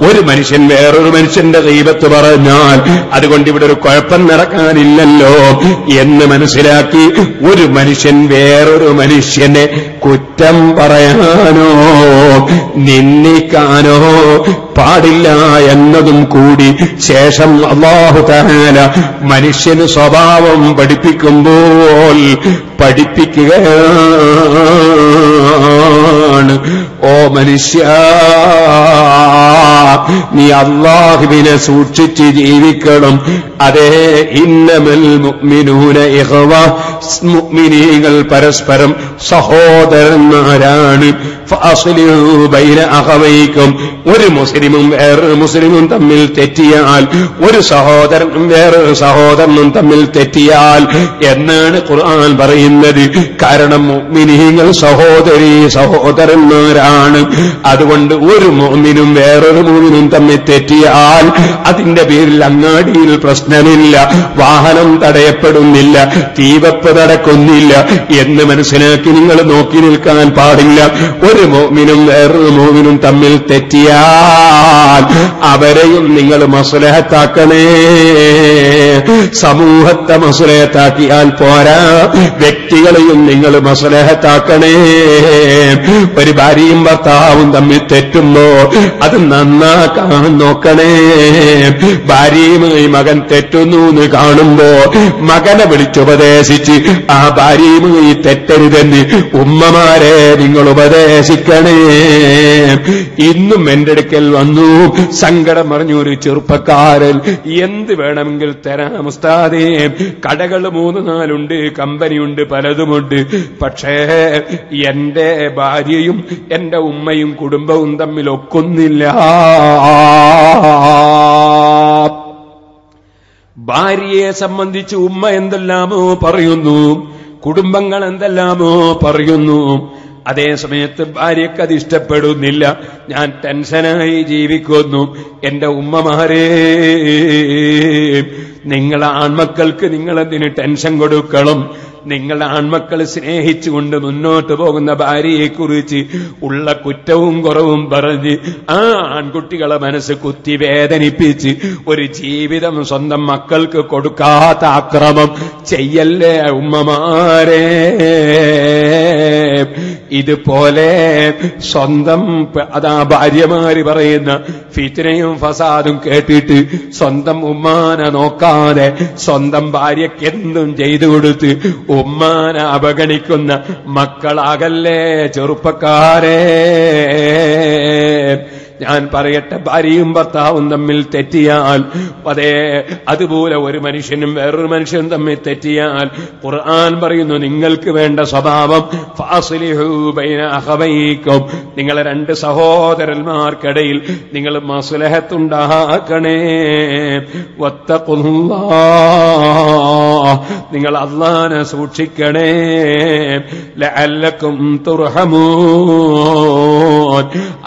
ഒരു മനുഷ്യൻ വേറൊരു മനുഷ്യന്റെ ഗീബത്ത് പറഞ്ഞാൽ അതുകൊണ്ട് ഇവിടെ ഒരു കുഴപ്പം നടക്കാനില്ലല്ലോ എന്ന് മനസ്സിലാക്കി ഒരു മനുഷ്യൻ വേറൊരു മനുഷ്യനെ കുറ്റം പറയാനോ നിന്ദിക്കാനോ പാടില്ല എന്നതും കൂടി ശേഷം അല്ലാഹു തആല മനുഷ്യന് സ്വഭാവം പഠിപ്പിക്കുമ്പോൾ പഠിപ്പിക്കുകയാണ്. ഓ മനുഷ്യ, നീ അല്ലാഹുവിനെ സൂക്ഷിച്ച് ജീവിക്കണം. അതേ, ഇന്നമൽ മുഅ്മിനൂന ഇഖ്വ, മുഅ്മിനീങ്ങൾ പരസ്പരം സഹോദരന്മാരാണ്. ഫഅസ്ലിഹൂ ബൈന അഖവൈക്കും, ഒരു മുസ്ലിമും വേറൊരു മുസ്ലിമും തമ്മിൽ തെറ്റിയാൽ, ഒരു സഹോദരനും വേറൊരു സഹോദരനും തമ്മിൽ തെറ്റിയാൽ എന്നാണ് ഖുർആൻ പറയുന്നത്. കാരണം മുഅ്മിനീങ്ങൾ സഹോദരന്മാരാണ്. അതുകൊണ്ട് ഒരു മുഅ്മിനും വേറൊരു മുഅ്മിനും തമ്മിൽ തെറ്റിയാൽ അതിന്റെ പേരിൽ അങ്ങാടിയിൽ പ്രശ്നമില്ല, വാഹനം തടയപ്പെടുന്നില്ല, തീവെപ്പ് നടക്കുന്നില്ല, ഒക്കുന്നില്ല എന്ന് മനസ്സിലാക്കി നിങ്ങൾ നോക്കി നിൽക്കാൻ പാടില്ല. ഒരു മുഅ്മിനും വേറൊരു മുഅ്മിനും തമ്മിൽ തെറ്റിയാൽ അവരെയും നിങ്ങൾ മസ്ലഹത്താക്കണേ. സമൂഹത്തെ മസ്ലഹത്താക്കിയാൽ പോരാ, വ്യക്തികളെയും നിങ്ങൾ മസ്ലഹത്താക്കണേ. ഒരു ഭാര്യയും ഭർത്താവും തമ്മിൽ തെറ്റുമ്പോ അത് നന്നാക്കാൻ നോക്കണേ. ഭാര്യയുമായി മകൻ തെറ്റുന്നു എന്ന് കാണുമ്പോ മകനെ വിളിച്ചുപദേശിച്ച് ആ ഭാര്യയുമായി തെറ്റരുതെന്ന് ഉമ്മമാരെ നിങ്ങൾ ഉപദേശിക്കണേ. ഇന്നും എന്റെ അടുക്കൽ വന്നു സങ്കടം പറഞ്ഞു ഒരു ചെറുപ്പക്കാരൻ, എന്ത് വേണമെങ്കിൽ തരാം ഉസ്താദേ, കടകൾ 3-4 കമ്പനിയുണ്ട്, പലതുമുണ്ട്, പക്ഷേ എന്റെ ഭാര്യയും എന്റെ ഉമ്മയും കുടുംബവും തമ്മിൽ ഒക്കുന്നില്ല. ഭാര്യയെ സംബന്ധിച്ച് ഉമ്മ എന്തെല്ലാമോ പറയുന്നു, കുടുംബങ്ങൾ എന്തെല്ലാമോ പറയുന്നു. അതേ സമയത്ത് ഭാര്യയ്ക്ക് അത് ഇഷ്ടപ്പെടുന്നില്ല. ഞാൻ ടെൻഷനായി ജീവിക്കുന്നു. എന്റെ ഉമ്മമാരെ, നിങ്ങളെ ആൺമക്കൾക്ക് നിങ്ങളെന്തിന് ടെൻഷൻ കൊടുക്കണം? നിങ്ങളുടെ ആൺമക്കൾ സ്നേഹിച്ചുകൊണ്ട് മുന്നോട്ട് പോകുന്ന ഭാര്യയെക്കുറിച്ച് ഉള്ള കുറ്റവും കുറവും പറഞ്ഞ് ആ ആൺകുട്ടികളെ മനസ്സ് കുത്തി വേദനിപ്പിച്ച് ഒരു ജീവിതം സ്വന്തം മക്കൾക്ക് കൊടുക്കാത്ത അക്രമം ചെയ്യല്ലേ ഉമ്മമാരെ. ഇതുപോലെ സ്വന്തം അതാ ഭാര്യമാര് പറയുന്ന ഫിത്നയും ഫസാദും കേട്ടിട്ട് സ്വന്തം ഉമ്മാനെ നോക്കാതെ സ്വന്തം ഭാര്യയ്ക്ക് എന്തും ചെയ്തു കൊടുത്ത് ഉമ്മാനെ അവഗണിക്കുന്ന മക്കളാകല്ലേ ചെറുപ്പക്കാരെ. ഞാൻ പറയട്ടെ, ഭാര്യയും ഭർത്താവും തമ്മിൽ തെറ്റിയാൽ, അതേ അതുപോലെ ഒരു മനുഷ്യനും വേറൊരു മനുഷ്യനും തമ്മിൽ തെറ്റിയാൽ ഖുർആൻ പറയുന്നു നിങ്ങൾക്ക് വേണ്ട സ്വഭാവം ഫാസ്ലിഹു ബൈന അഖവൈക്കും, നിങ്ങളെ 2 സഹോദരന്മാർക്കിടയിൽ നിങ്ങൾ മസ്ലഹത്തുണ്ടാക്കണേ. വത്തഖുല്ലാഹ്, നിങ്ങൾ അല്ലാഹനെ സൂക്ഷിക്കണേ. ലഅല്ലക്കും തുർഹമൂൻ,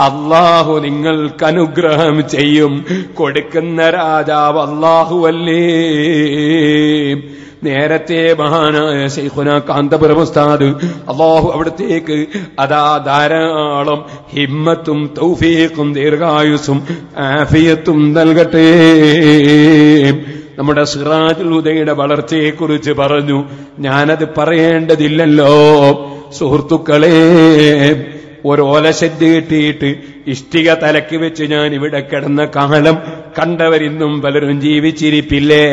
അല്ലാഹു നിങ്ങൾക്ക് അനുഗ്രഹം ചെയ്യും. കൊടുക്കുന്ന രാജാവ് അല്ലാഹുവല്ലേ. നേരത്തെ മഹാനായ ശൈഖുനാ കാന്തപുരം ഉസ്താദ്, അല്ലാഹു അവിടത്തേക്ക് അതാ ധാരാളം ഹിമ്മത്തും തൗഫീഖും ദീർഘായുസ്സും ആഫിയത്തും നൽകട്ടെ. നമ്മുടെ സിറാജുൽ ഹുദയുടെ വളർച്ചയെക്കുറിച്ച് പറഞ്ഞു. ഞാനത് പറയേണ്ടതില്ലല്ലോ സുഹൃത്തുക്കളെ. ഒരു ഓലശെഡ് കെട്ടിയിട്ട് ഇഷ്ടിക തലക്ക് വെച്ച് ഞാൻ ഇവിടെ കിടന്ന കാലം കണ്ടവരിന്നും പലരും ജീവിച്ചിരിപ്പില്ലേ?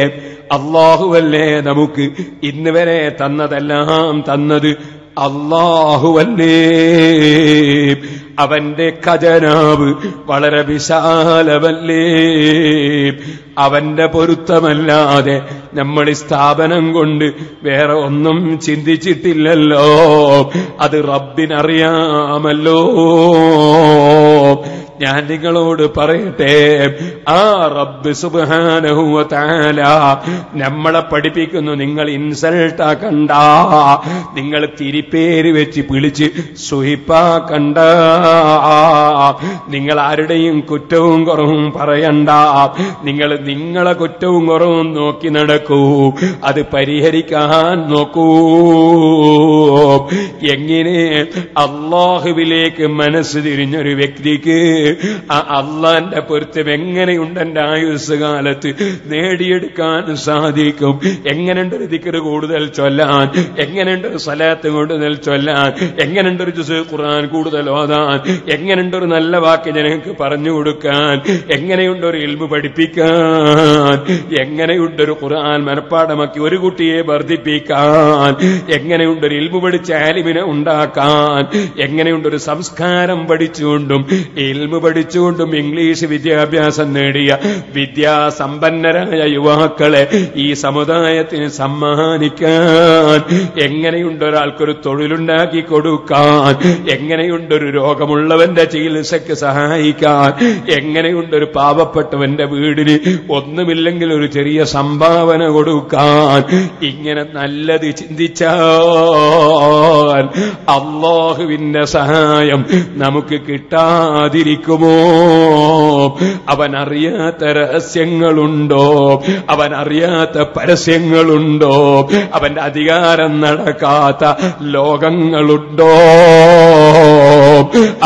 അല്ലാഹുവല്ലേ നമുക്ക് ഇന്ന് വരെ തന്നതെല്ലാം തന്നത് അല്ലാഹുവല്ലേ. അവന്റെ ഖജനാവ് വളരെ വിശാലമല്ലേ. അവന്റെ പൊരുത്തമല്ലാതെ നമ്മൾ ഈ സ്ഥാപനം കൊണ്ട് വേറെ ഒന്നും ചിന്തിച്ചിട്ടില്ലല്ലോ. അത് റബ്ബിനറിയാമല്ലോ. ഞാൻ നിങ്ങളോട് പറയട്ടെ, ആ റബ്ബ് സുബ്ഹാനഹു വ തആല നമ്മളെ പഠിപ്പിക്കുന്നു, നിങ്ങൾ ഇൻസൾട്ടാക്കണ്ട, നിങ്ങൾ തിരിപ്പേര് വെച്ച് വിളിച്ച് സുഹിപ്പാക്കണ്ട, നിങ്ങൾ ആരുടെയും കുറ്റവും കുറവും പറയണ്ട, നിങ്ങൾ നിങ്ങളെ കുറ്റവും കുറവും നോക്കി നടക്കൂ, അത് പരിഹരിക്കാൻ നോക്കൂ. എങ്ങനെ അല്ലാഹുവിലേക്ക് മനസ്സ് തിരിഞ്ഞൊരു വ്യക്തിക്ക് ആ അള്ളാന്റെ പൊരുത്തം എങ്ങനെയുണ്ട് എന്റെ ആയുസ് കാലത്ത് നേടിയെടുക്കാൻ സാധിക്കും? എങ്ങനെയുണ്ടൊരു ദിക്ർ കൂടുതൽ ചൊല്ലാൻ, എങ്ങനെയുണ്ടൊരു സലാത്ത് കൂടുതൽ ചൊല്ലാൻ, എങ്ങനെയുണ്ടൊരു ജുസ് ഖുർആൻ കൂടുതൽ ഓതാൻ, എങ്ങനെയുണ്ടൊരു നല്ല വാക്ക് ജനങ്ങൾക്ക് പറഞ്ഞു കൊടുക്കാൻ, എങ്ങനെയുണ്ടൊരു ഇൽമു പഠിപ്പിക്കാൻ, എങ്ങനെയുണ്ടൊരു ഖുർആൻ മനപ്പാടമാക്കി ഒരു കുട്ടിയെ വർദ്ധിപ്പിക്കാൻ, എങ്ങനെയുണ്ടൊരു ഇൽമു പഠിച്ച ആലിമിനെ ഉണ്ടാക്കാൻ, എങ്ങനെയുണ്ടൊരു സംസ്കാരം പഠിച്ചുകൊണ്ടും ഇൽമു പഠിച്ചുകൊണ്ടും ഇംഗ്ലീഷ് വിദ്യാഭ്യാസം നേടിയ വിദ്യാസമ്പന്നരായ യുവാക്കളെ ഈ സമുദായത്തിന് സമ്മാനിക്കാൻ, എങ്ങനെയുണ്ടൊരാൾക്കൊരു തൊഴിലുണ്ടാക്കി കൊടുക്കാൻ, എങ്ങനെയുണ്ടൊരു രോഗം രോഗമുള്ളവന്റെ ചികിത്സയ്ക്ക് സഹായിക്കാൻ, എങ്ങനെയുണ്ടൊരു പാവപ്പെട്ടവന്റെ വീടിന് ഒന്നുമില്ലെങ്കിൽ ഒരു ചെറിയ സംഭാവന കൊടുക്കാൻ, ഇങ്ങനെ നല്ലത് ചിന്തിച്ചാൽ അല്ലാഹുവിന്റെ സഹായം നമുക്ക് കിട്ടാതിരിക്കുമോ? അവനറിയാത്ത രഹസ്യങ്ങളുണ്ടോ? അവനറിയാത്ത പരസ്യങ്ങളുണ്ടോ? അവന്റെ അധികാരം നടക്കാത്ത ലോകങ്ങളുണ്ടോ?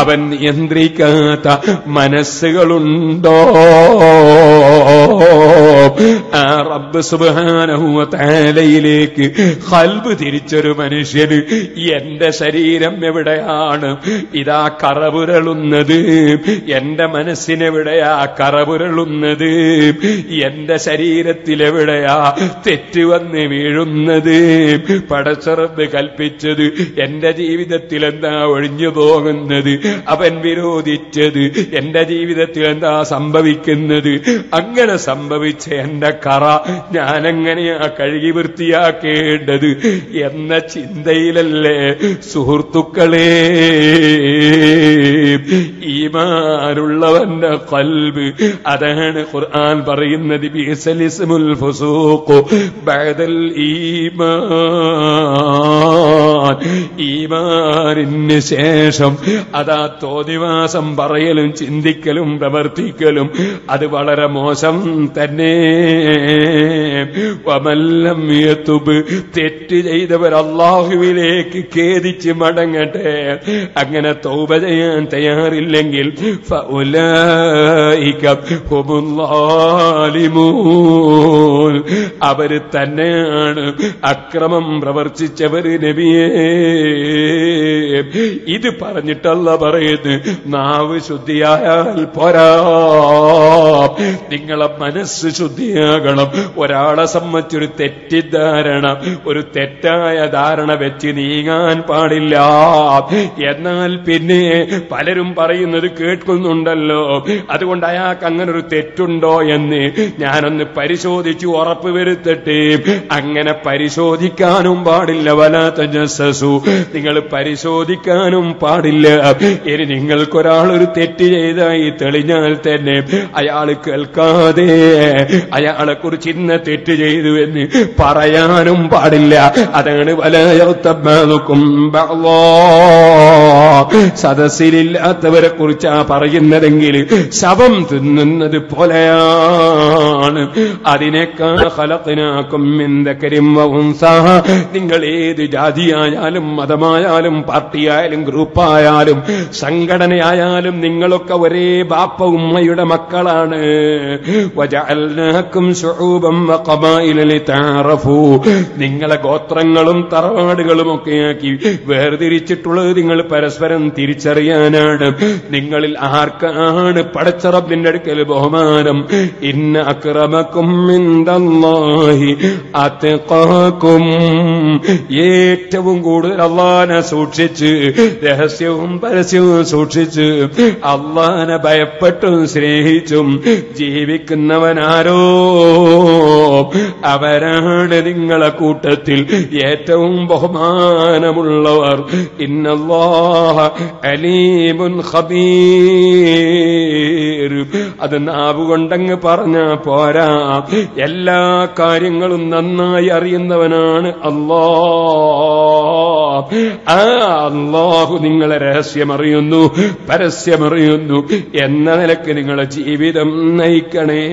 അവൻ നിയന്ത്രിക്കാത്ത മനസ്സുകളുണ്ടോ? ആ റബ്ബ് സുബ്ഹാനഹു വ തആലയിലേക്ക് ഖൽബ് തിരിച്ചൊരു മനുഷ്യന് എന്റെ ശരീരം എവിടെയാണ് ഇതാ കറപുരളുന്നത്, എന്റെ മനസ്സിനെവിടെയാ കറപുരളുന്നത്, എന്റെ ശരീരത്തിലെവിടെയാ തെറ്റ് വന്ന് വീഴുന്നത്, പടച്ച റബ്ബ് കൽപ്പിച്ചത് എന്റെ ജീവിതത്തിൽ എന്താ ഒഴിഞ്ഞു പോകുന്നത്, അവൻ വിരോധിച്ചത് എന്റെ ജീവിതത്തിൽ എന്താ സംഭവിക്കുന്നത്, അങ്ങനെ സംഭവിച്ച എന്റെ കറ ഞാനെങ്ങനെയാ കഴുകി വൃത്തിയാക്കേണ്ടത് എന്ന ചിന്തയിലല്ലേ സുഹൃത്തുക്കളെ ഈമാനുള്ളവന്റെ ഖൽബ്. അതാണ് ഖുർആൻ പറയുന്നത്, ബിഇസൽ ഇസ്മുൽ ഫുസൂഖ് ബഅദൽ ഈമാൻ. ഈമാനിന് ശേഷം അതാ തോന്നിവാസം പറയലും ചിന്തിക്കലും പ്രവർത്തിക്കലും അത് വളരെ മോശം തന്നെ. വമല്ലം യതുബ്, തെറ്റ് ചെയ്തവർ അല്ലാഹുവിലേക്ക് ഖേദിച്ച് മടങ്ങട്ടെ. അങ്ങനെ തൗബ ചെയ്യാൻ തയ്യാറില്ലെങ്കിൽ ഫഉലൈക ഹുമുൽ ളാലിമൂൻ, അവര് തന്നെയാണ് അക്രമം പ്രവർത്തിച്ചവര് നബിയേ. ഇത് പറഞ്ഞിട്ടല്ല പറയുന്നത് നാവ് ശുദ്ധിയായാൽ പോരാ, നിങ്ങളെ മനസ്സ് ശുദ്ധിയാകണം. ഒരാളെ സംബന്ധിച്ചൊരു തെറ്റിദ്ധാരണ, ഒരു തെറ്റായ ധാരണ വെച്ച് നീങ്ങാൻ പാടില്ല. എന്നാൽ പിന്നെ പലരും പറയുന്നത് കേൾക്കുന്നുണ്ടല്ലോ, അതുകൊണ്ട് അയാൾക്ക് അങ്ങനെ ഒരു തെറ്റുണ്ടോ എന്ന് ഞാനൊന്ന് പരിശോധിച്ചു ഉറപ്പ് വരുത്തട്ടെ. അങ്ങനെ പരിശോധിക്കാനും പാടില്ല. വലാ തജസ്സസു, നിങ്ങൾ പരിശോധിക്കാനും പാടില്ല. ഇനി നിങ്ങൾക്കൊരാൾ ഒരു തെറ്റ് ചെയ്തായി തെളിഞ്ഞാൽ തന്നെ അയാൾ കേൾക്കാതെ അയാളെ കുറിച്ച് ഇന്ന തെറ്റ് ചെയ്തു എന്ന് പറയാനും പാടില്ല. അതാണ് വലയത്തബഅലുക്കും ബഅളാ, സദസ്സിലില്ലാത്തവരെ കുറിച്ചാ പറയുന്നതെങ്കിൽ ശവം തിന്നുന്നത് പോലെയാണ്. അതിനേക്കാൾ ഖലഖനാകും മിൻ ദക്കരിൻ വ ഉൻസാ, നിങ്ങൾ ഏത് ജാതിയായാലും മതമായാലും പാർട്ടിയായാലും ഗ്രൂപ്പായാലും സംഘടനയായാലും നിങ്ങളൊക്കെ ഒരേ ബാപ്പ ഉമ്മയുടെ മക്കളാണ്. വജഅൽനാകും ശുഊബൻ വഖബായില ലിതഅറഫൂ, നിങ്ങളെ ഗോത്രങ്ങളും തറവാടുകളും ഒക്കെയാക്കി വേർതിരിച്ചിട്ടുള്ളത് നിങ്ങൾ പരസ്പരം തിരിച്ചറിയാനാണ്. നിങ്ങളിൽ ആർക്കാണ് പടച്ച റബ്ബിന്റെ അടുക്കൽ ബഹുമാനം? ഇന്ന അക്രമക്കും ഇൻദല്ലാഹി അത്ഖാകും, ഏറ്റവും കൂടുതൽ അല്ലാഹനെ സൂക്ഷിച്ച് രഹസ്യവും പരസ്യവും സൂക്ഷിച്ച് അല്ലാഹനെ ഭയപ്പെട്ടും സ്നേഹിച്ചും ജീവിക്കുന്നവനാരോ അവരാണ് നിങ്ങളെ കൂട്ടത്തിൽ ഏറ്റവും ബഹുമാനമുള്ളവർ. ഇന്നല്ലാഹ അലീമുൻ ഖബീർ. അത് നാവുകൊണ്ടങ്ങ് പറഞ്ഞാ പോരാ, എല്ലാ കാര്യങ്ങളും നന്നായി അറിയുന്നവനാണ് അല്ലാഹ്. ആ അല്ലാഹു നിങ്ങളെ രഹസ്യമറിയുന്നു, പരസ്യമറിയുന്നു എന്ന നിലക്ക് നിങ്ങളെ ജീവിതം നയിക്കണേ.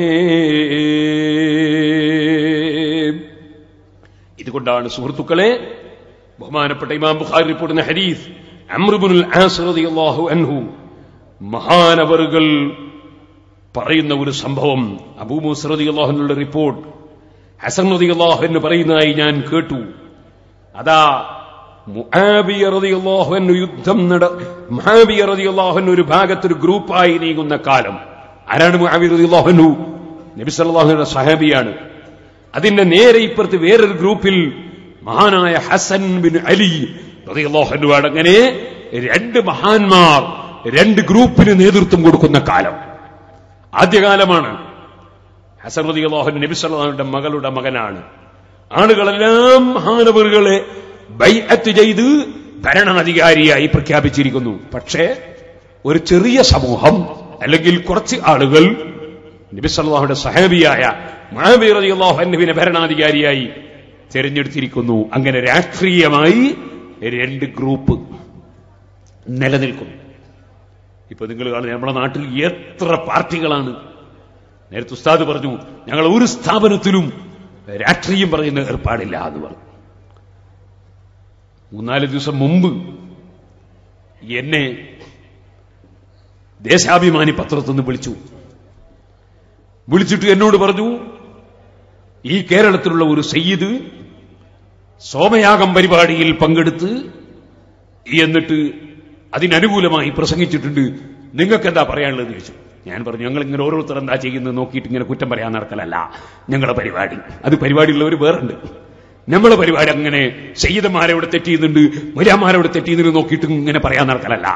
ഇതുകൊണ്ടാണ് സുഹൃത്തുക്കളെ ബഹുമാനപ്പെട്ട ഇമാം ബുഖാരി റിപ്പോർട്ടുന്ന ഹദീസ്, അംർ ഇബ്നുൽ ആസ് റളിയല്ലാഹു അൻഹു മഹാനവറുകൾ പറയുന്ന ഒരു സംഭവം, അബൂ മൂസ റളിയല്ലാഹു അൻഹുവിന്റെ റിപ്പോർട്ട് ഹസൻ റളിയല്ലാഹു അൻഹു പറയുന്നതായി ഞാൻ കേട്ടു. അതാ മുആവിയ റളിയല്ലാഹു അൻഹു മുആവിയ റളിയല്ലാഹു അൻഹു ഒരു ഭാഗത്തൊരു ഗ്രൂപ്പായി നീങ്ങുന്ന കാലം. ആരാണ് മുആവിയ റളിയല്ലാഹു അൻഹു? നബി സല്ലല്ലാഹു അലൈഹി വസല്ലം സഹാബിയാണ്. അതിന്റെ നേരെ ഇപ്പുറത്ത് വേറൊരു ഗ്രൂപ്പിൽ മഹാനായ ഹസൻ ബിൻ അലി റളിയല്ലാഹു അൻഹു. അങ്ങനെ രണ്ട് മഹാന്മാർ രണ്ട് ഗ്രൂപ്പിന് നേതൃത്വം കൊടുക്കുന്ന കാലം, ആദ്യകാലമാണ്. ഹസൻ റളിയല്ലാഹു അൻഹു നബി സല്ലല്ലാഹു അലൈഹി വസല്ലം മകളുടെ മകനാണ്. ആളുകളെല്ലാം മഹാനവറുകളെ ബൈഅത്ത് ചെയ്ത് ഭരണാധികാരിയായി പ്രഖ്യാപിച്ചിരിക്കുന്നു. പക്ഷേ ഒരു ചെറിയ സമൂഹം അല്ലെങ്കിൽ കുറച്ച് ആളുകൾ നബി സല്ലല്ലാഹുവിന്റെ സഹാബിയായ മുആവിയ റളിയല്ലാഹു അൻഹുവിനെ ഭരണാധികാരിയായി തെരഞ്ഞെടുത്തിരിക്കുന്നു. അങ്ങനെ രാഷ്ട്രീയമായി 2 ഗ്രൂപ്പ് നിലനിൽക്കുന്നു. ഇപ്പൊ നിങ്ങൾ കാണുന്ന നമ്മുടെ നാട്ടിൽ എത്ര പാർട്ടികളാണ്. നേരത്തെ ഉസ്താദ് പറഞ്ഞു, ഞങ്ങൾ ഒരു സ്ഥാപനത്തിലും രാഷ്ട്രീയം പറയുന്ന ഏർപ്പാടില്ല എന്ന് പറഞ്ഞു. 3-4 ദിവസം മുമ്പ് എന്നെ ദേശാഭിമാനി പത്രത്തിൽ നിന്ന് വിളിച്ചിട്ട് എന്നോട് പറഞ്ഞു, ഈ കേരളത്തിലുള്ള ഒരു സയ്യിദ് സോമയാഗം പരിപാടിയിൽ പങ്കെടുത്ത് എന്നിട്ട് അതിനനുകൂലമായി പ്രസംഗിച്ചിട്ടുണ്ട്, നിങ്ങൾക്ക് എന്താ പറയാനുള്ളത് ചോദിച്ചു. ഞാൻ പറഞ്ഞു, ഞങ്ങൾ ഇങ്ങനെ ഓരോരുത്തർ എന്താ ചെയ്യുന്നത് നോക്കിയിട്ട് ഇങ്ങനെ കുറ്റം പറയാൻ നടക്കലല്ല ഞങ്ങളുടെ പരിപാടി. അത് പരിപാടിയുള്ളവർ വേറുണ്ട്. നമ്മളെ പരിപാടി അങ്ങനെ സയ്യിദന്മാരെവിടെ തെറ്റിയുന്നുണ്ട്, മുലാമാരെവിടെ തെറ്റിയുന്നുണ്ട് നോക്കിയിട്ട് ഇങ്ങനെ പറയാൻ നടക്കലല്ല.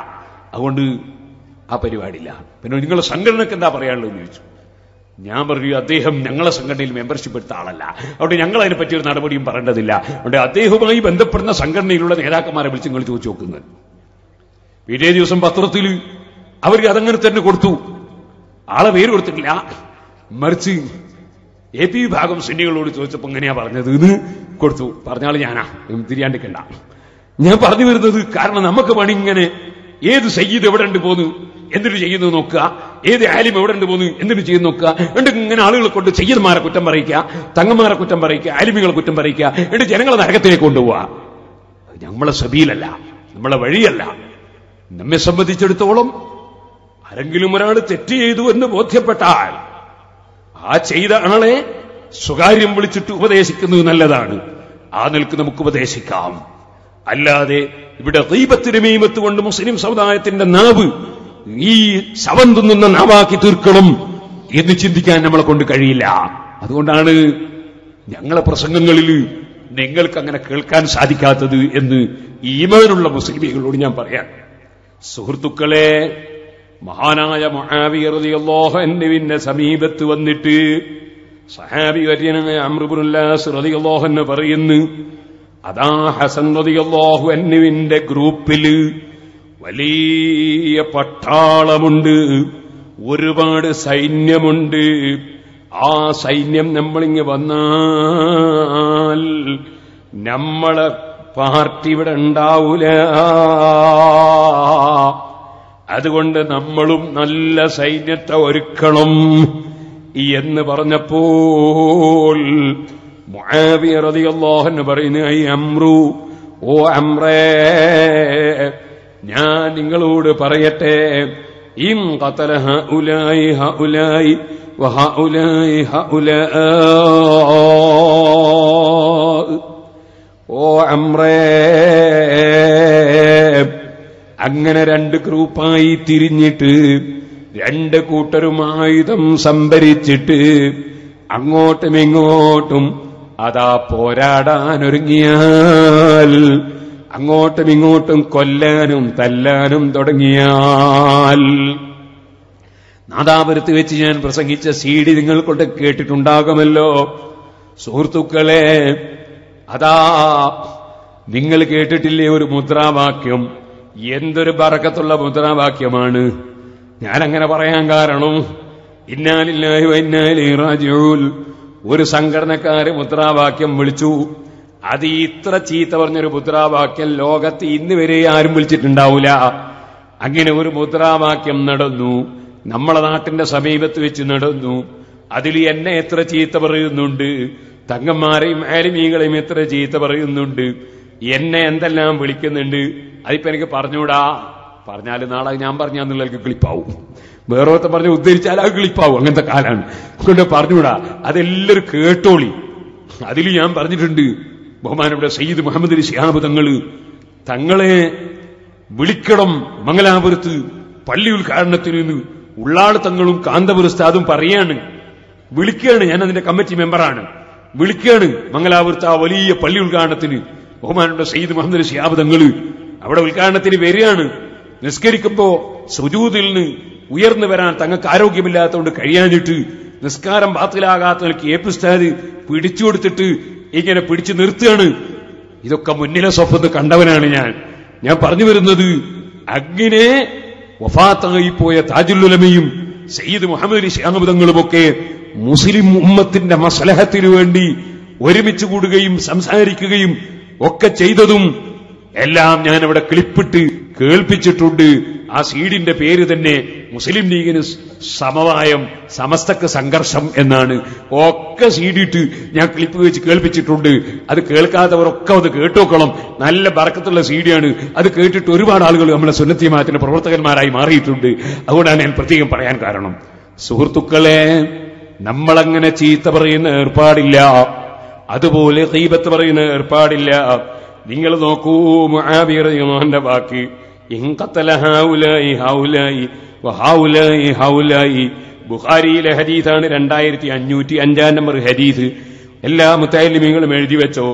അതുകൊണ്ട് ആ പരിപാടിയില്ല. പിന്നെ നിങ്ങളുടെ സംഘടനക്ക് എന്താ പറയാനുള്ളതെന്ന് ചോദിച്ചു. ഞാൻ പറഞ്ഞു, അദ്ദേഹം ഞങ്ങളെ സംഘടനയിൽ മെമ്പർഷിപ്പ് എടുത്ത ആളല്ല, അതുകൊണ്ട് ഞങ്ങൾ അതിനെപ്പറ്റി ഒരു നടപടിയും പറയേണ്ടതില്ല. അതുകൊണ്ട് അദ്ദേഹവുമായി ബന്ധപ്പെടുന്ന സംഘടനയിലുള്ള നേതാക്കന്മാരെ വിളിച്ച് നിങ്ങൾ ചോദിച്ചു നോക്കുന്നത്. പിറ്റേ ദിവസം പത്രത്തിൽ അവർ അതങ്ങനെ തന്നെ കൊടുത്തു. ആളെ പേര് കൊടുത്തിട്ടില്ല, മറിച്ച് AP വിഭാഗം സുന്നികളോട് ചോദിച്ചപ്പോ എങ്ങനെയാ പറഞ്ഞത് എന്ന് കൊടുത്തു. പറഞ്ഞാൾ ഞാനാ, തിരിയാണ്ടിക്കണ്ട. ഞാൻ പറഞ്ഞു വരുന്നത്, കാരണം നമുക്ക് പണി ഇങ്ങനെ ഏത് സയ്യിദ് എവിടെ ഉണ്ട് പോന്നു എന്നിട്ട് ചെയ്യുന്നത് നോക്കുക, ഏത് ആലിം എവിടെ ഉണ്ട് പോന്നു എന്നിട്ട് ചെയ്യുന്ന നോക്കുക. എന്നിട്ട് ഇങ്ങനെ ആളുകളെ കൊണ്ട് സയ്യിദ്മാരെ കുറ്റം പറയിക്കുക, തങ്ങന്മാരെ കുറ്റം പറയിക്കുക, ആലിമികളെ കുറ്റം പറയിക്കുക, എന്നിട്ട് ജനങ്ങളെ നരകത്തിലേക്ക് കൊണ്ടുപോവാ. നമ്മളെ സബീലല്ല, നമ്മളെ വഴിയല്ല. നമ്മെ സംബന്ധിച്ചിടത്തോളം ആരെങ്കിലും ഒരാൾ തെറ്റ് ചെയ്തു എന്ന് ബോധ്യപ്പെട്ടാൽ ആ ചെയ്ത ആളെ സ്വകാര്യം വിളിച്ചിട്ട് ഉപദേശിക്കുന്നത് നല്ലതാണ്. ആ നിലക്ക് നമുക്ക് ഉപദേശിക്കാം. അല്ലാതെ ഇവിടെ ഗീബത്ത് മീമത്ത് കൊണ്ട് മുസ്ലിം സമുദായത്തിന്റെ നാവ് ഈ ശവം തിന്നുന്ന നാവാക്കി തീർക്കണം എന്ന് ചിന്തിക്കാൻ നമ്മളെ കൊണ്ട് കഴിയില്ല. അതുകൊണ്ടാണ് ഞങ്ങളെ പ്രസംഗങ്ങളിൽ നിങ്ങൾക്ക് അങ്ങനെ കേൾക്കാൻ സാധിക്കാത്തത് എന്ന് ഈമാനുള്ള മുസ്ലിമീങ്ങളോട് ഞാൻ പറയാം. സുഹൃത്തുക്കളെ, മഹാനായ മുആവിയ റളിയല്ലാഹു അൻഹുവിന്റെ സമീപത്ത് വന്നിട്ട് സഹാബി വര്യനായ അംർ ഇബ്നുൽ ആസ് റളിയല്ലാഹു അൻഹു പറയുന്നു, അതാ ഹസൻ റളിയല്ലാഹു അൻഹുവിന്റെ ഗ്രൂപ്പില് വലിയ പട്ടാളമുണ്ട്, ഒരുപാട് സൈന്യമുണ്ട്. ആ സൈന്യം നമ്മളിങ്ങ് വന്നാൽ നമ്മളെ പാർട്ടി ഇവിടെ ഉണ്ടാവൂല. അതുകൊണ്ട് നമ്മളും നല്ല സൈന്യത്തെ ഒരുക്കണം എന്ന് പറഞ്ഞപ്പോൾ മുആവിയ റളിയല്ലാഹു അൻഹു പറയുന്നു, ഐ അംറു, ഓ അംറേ, ഞാൻ നിങ്ങളോട് പറയട്ടെ, ഇൻ ഖതല ഹഉലായി ഹഉലായി വഹഉലായി ഹഉലാ, ഓ അംറേ, അങ്ങനെ 2 ഗ്രൂപ്പായി തിരിഞ്ഞിട്ട് 2 കൂട്ടരും ആയുധം സംഭരിച്ചിട്ട് അങ്ങോട്ടും ഇങ്ങോട്ടും അതാ പോരാടാനൊരുങ്ങിയാൽ, അങ്ങോട്ടും ഇങ്ങോട്ടും കൊല്ലാനും തല്ലാനും തുടങ്ങിയാൽ, നാദാപുരത്ത് വെച്ച് ഞാൻ പ്രസംഗിച്ച CD നിങ്ങൾ കൊണ്ട് കേട്ടിട്ടുണ്ടാകുമല്ലോ സുഹൃത്തുക്കളെ. അതാ നിങ്ങൾ കേട്ടിട്ടില്ലേ ഒരു മുദ്രാവാക്യം? എന്തൊരു ബറക്കത്തുള്ള മുദ്രാവാക്യമാണ്. ഞാനങ്ങനെ പറയാൻ കാരണം, ഇന്നാ ലില്ലാഹി വ ഇന്നാ ഇലൈഹി റാജിഊൻ ഒരു സംഘടനക്കാര് മുദ്രാവാക്യം വിളിച്ചു. അത് ഇത്ര ചീത്ത പറഞ്ഞൊരു മുദ്രാവാക്യം ലോകത്ത് ഇന്ന് വരെ ആരും വിളിച്ചിട്ടുണ്ടാവില്ല. അങ്ങനെ ഒരു മുദ്രാവാക്യം നടന്നു, നമ്മളെ നാട്ടിന്റെ സമീപത്ത് വെച്ച് നടന്നു. അതിൽ എന്നെ എത്ര ചീത്ത പറയുന്നുണ്ട്, തങ്ങന്മാരെയും ആലിമീങ്ങളെയും എത്ര ചീത്ത പറയുന്നുണ്ട്, എന്നെ എന്തെല്ലാം വിളിക്കുന്നുണ്ട്. അതിപ്പോ എനിക്ക് പറഞ്ഞൂടാ. പറഞ്ഞാൽ നാളെ ഞാൻ പറഞ്ഞാന്നുള്ളവർക്ക് ക്ലിപ്പാവും, വേറൊരുത്ത പറഞ്ഞ് ഉദ്ധരിച്ചാൽ അത് ക്ലിപ്പാവും. അങ്ങനത്തെ കാലാണ്. കൊണ്ട് പറഞ്ഞൂടാ, അതെല്ലാവരും കേട്ടോളി. അതിൽ ഞാൻ പറഞ്ഞിട്ടുണ്ട്, ബഹുമാനപ്പെട്ട സയ്യിദ് മുഹമ്മദ് അലി ശിഹാബ് തങ്ങളെ വിളിക്കണം മംഗലാപുരത്ത് പള്ളി ഉദ്ഘാടനത്തിന് നിന്ന്. ഉള്ളാള് തങ്ങളും കാന്തപുര ഉസ്താദും പറയാണ്, വിളിക്കുകയാണ്. ഞാൻ അതിന്റെ കമ്മിറ്റി മെമ്പറാണ്. വിളിക്കുകയാണ് മംഗലാപുരത്ത് ആ വലിയ പള്ളി ഉദ്ഘാടനത്തിന്. ബഹുമാനപ്പെട്ട സയ്യിദ് മുഹമ്മദ് അലി ശിഹാബ് അവിടെ ഉദ്ഘാടനത്തിന് വരികയാണ്. നിസ്കരിക്കുമ്പോ സുജൂദിൽ നിന്ന് ഉയർന്നു വരാൻ തങ്ങൾക്ക് ആരോഗ്യമില്ലാത്തതുകൊണ്ട് കഴിയാഞ്ഞിട്ട് നിസ്കാരം ബാത്തിലാകാത്ത നിലയ്ക്ക് ഉസ്താദ് പിടിച്ചു കൊടുത്തിട്ട് ഇങ്ങനെ പിടിച്ചു നിർത്തുകയാണ്. ഇതൊക്കെ മുന്നിലെ സ്വപ്നത്ത് കണ്ടവനാണ് ഞാൻ പറഞ്ഞു വരുന്നത്. അങ്ങനെ വഫാത്തായി പോയ താജുൽ ഉലമയും സയ്യിദ് മുഹമ്മദ് അലി ശിഹാബ് തങ്ങളുമൊക്കെ മുസ്ലിം ഉമ്മത്തിന്റെ മസ്ലഹത്തിനു വേണ്ടി ഒരുമിച്ച് കൂടുകയും സംസാരിക്കുകയും ഒക്കെ ചെയ്തതും എല്ലാം ഞാനവിടെ ക്ലിപ്പിട്ട് കേൾപ്പിച്ചിട്ടുണ്ട്. ആ സീഡിന്റെ പേര് തന്നെ മുസ്ലിം ലീഗിന് സമവായം, സമസ്തക്ക് സംഘർഷം എന്നാണ്. ഒക്കെ സീഡിട്ട് ഞാൻ ക്ലിപ്പ് വെച്ച് കേൾപ്പിച്ചിട്ടുണ്ട്. അത് കേൾക്കാത്തവരൊക്കെ അത് കേട്ടോക്കണം. നല്ല ബറക്കത്തുള്ള സീഡിയാണ്. അത് കേട്ടിട്ട് ഒരുപാട് ആളുകൾ നമ്മളെ സുന്നത്ത് ജമാഅത്തിന്റെ പ്രവർത്തകന്മാരായി മാറിയിട്ടുണ്ട്. അതുകൊണ്ടാണ് ഞാൻ പ്രത്യേകം പറയാൻ കാരണം. സുഹൃത്തുക്കളെ, നമ്മളങ്ങനെ ചീത്ത പറയുന്ന ഏർപ്പാടില്ല, അതുപോലെ ഗീബത്ത് പറയുന്ന ഏർപ്പാടില്ല. നിങ്ങൾ നോക്കൂ, മുആവിയ റളിയല്ലാഹുവിന്റെ വാക്ക്, ഇൻഖതല ഹൗലായി ഹൗലായി വഹൗലായി ഹൗലായി. ബുഖാരിയിലെ ഹദീസാണ്, 2505 നമ്പർ ഹദീസ്. എല്ലാ മുത്തഅല്ലിമീങ്ങളും എഴുതി വെച്ചോ.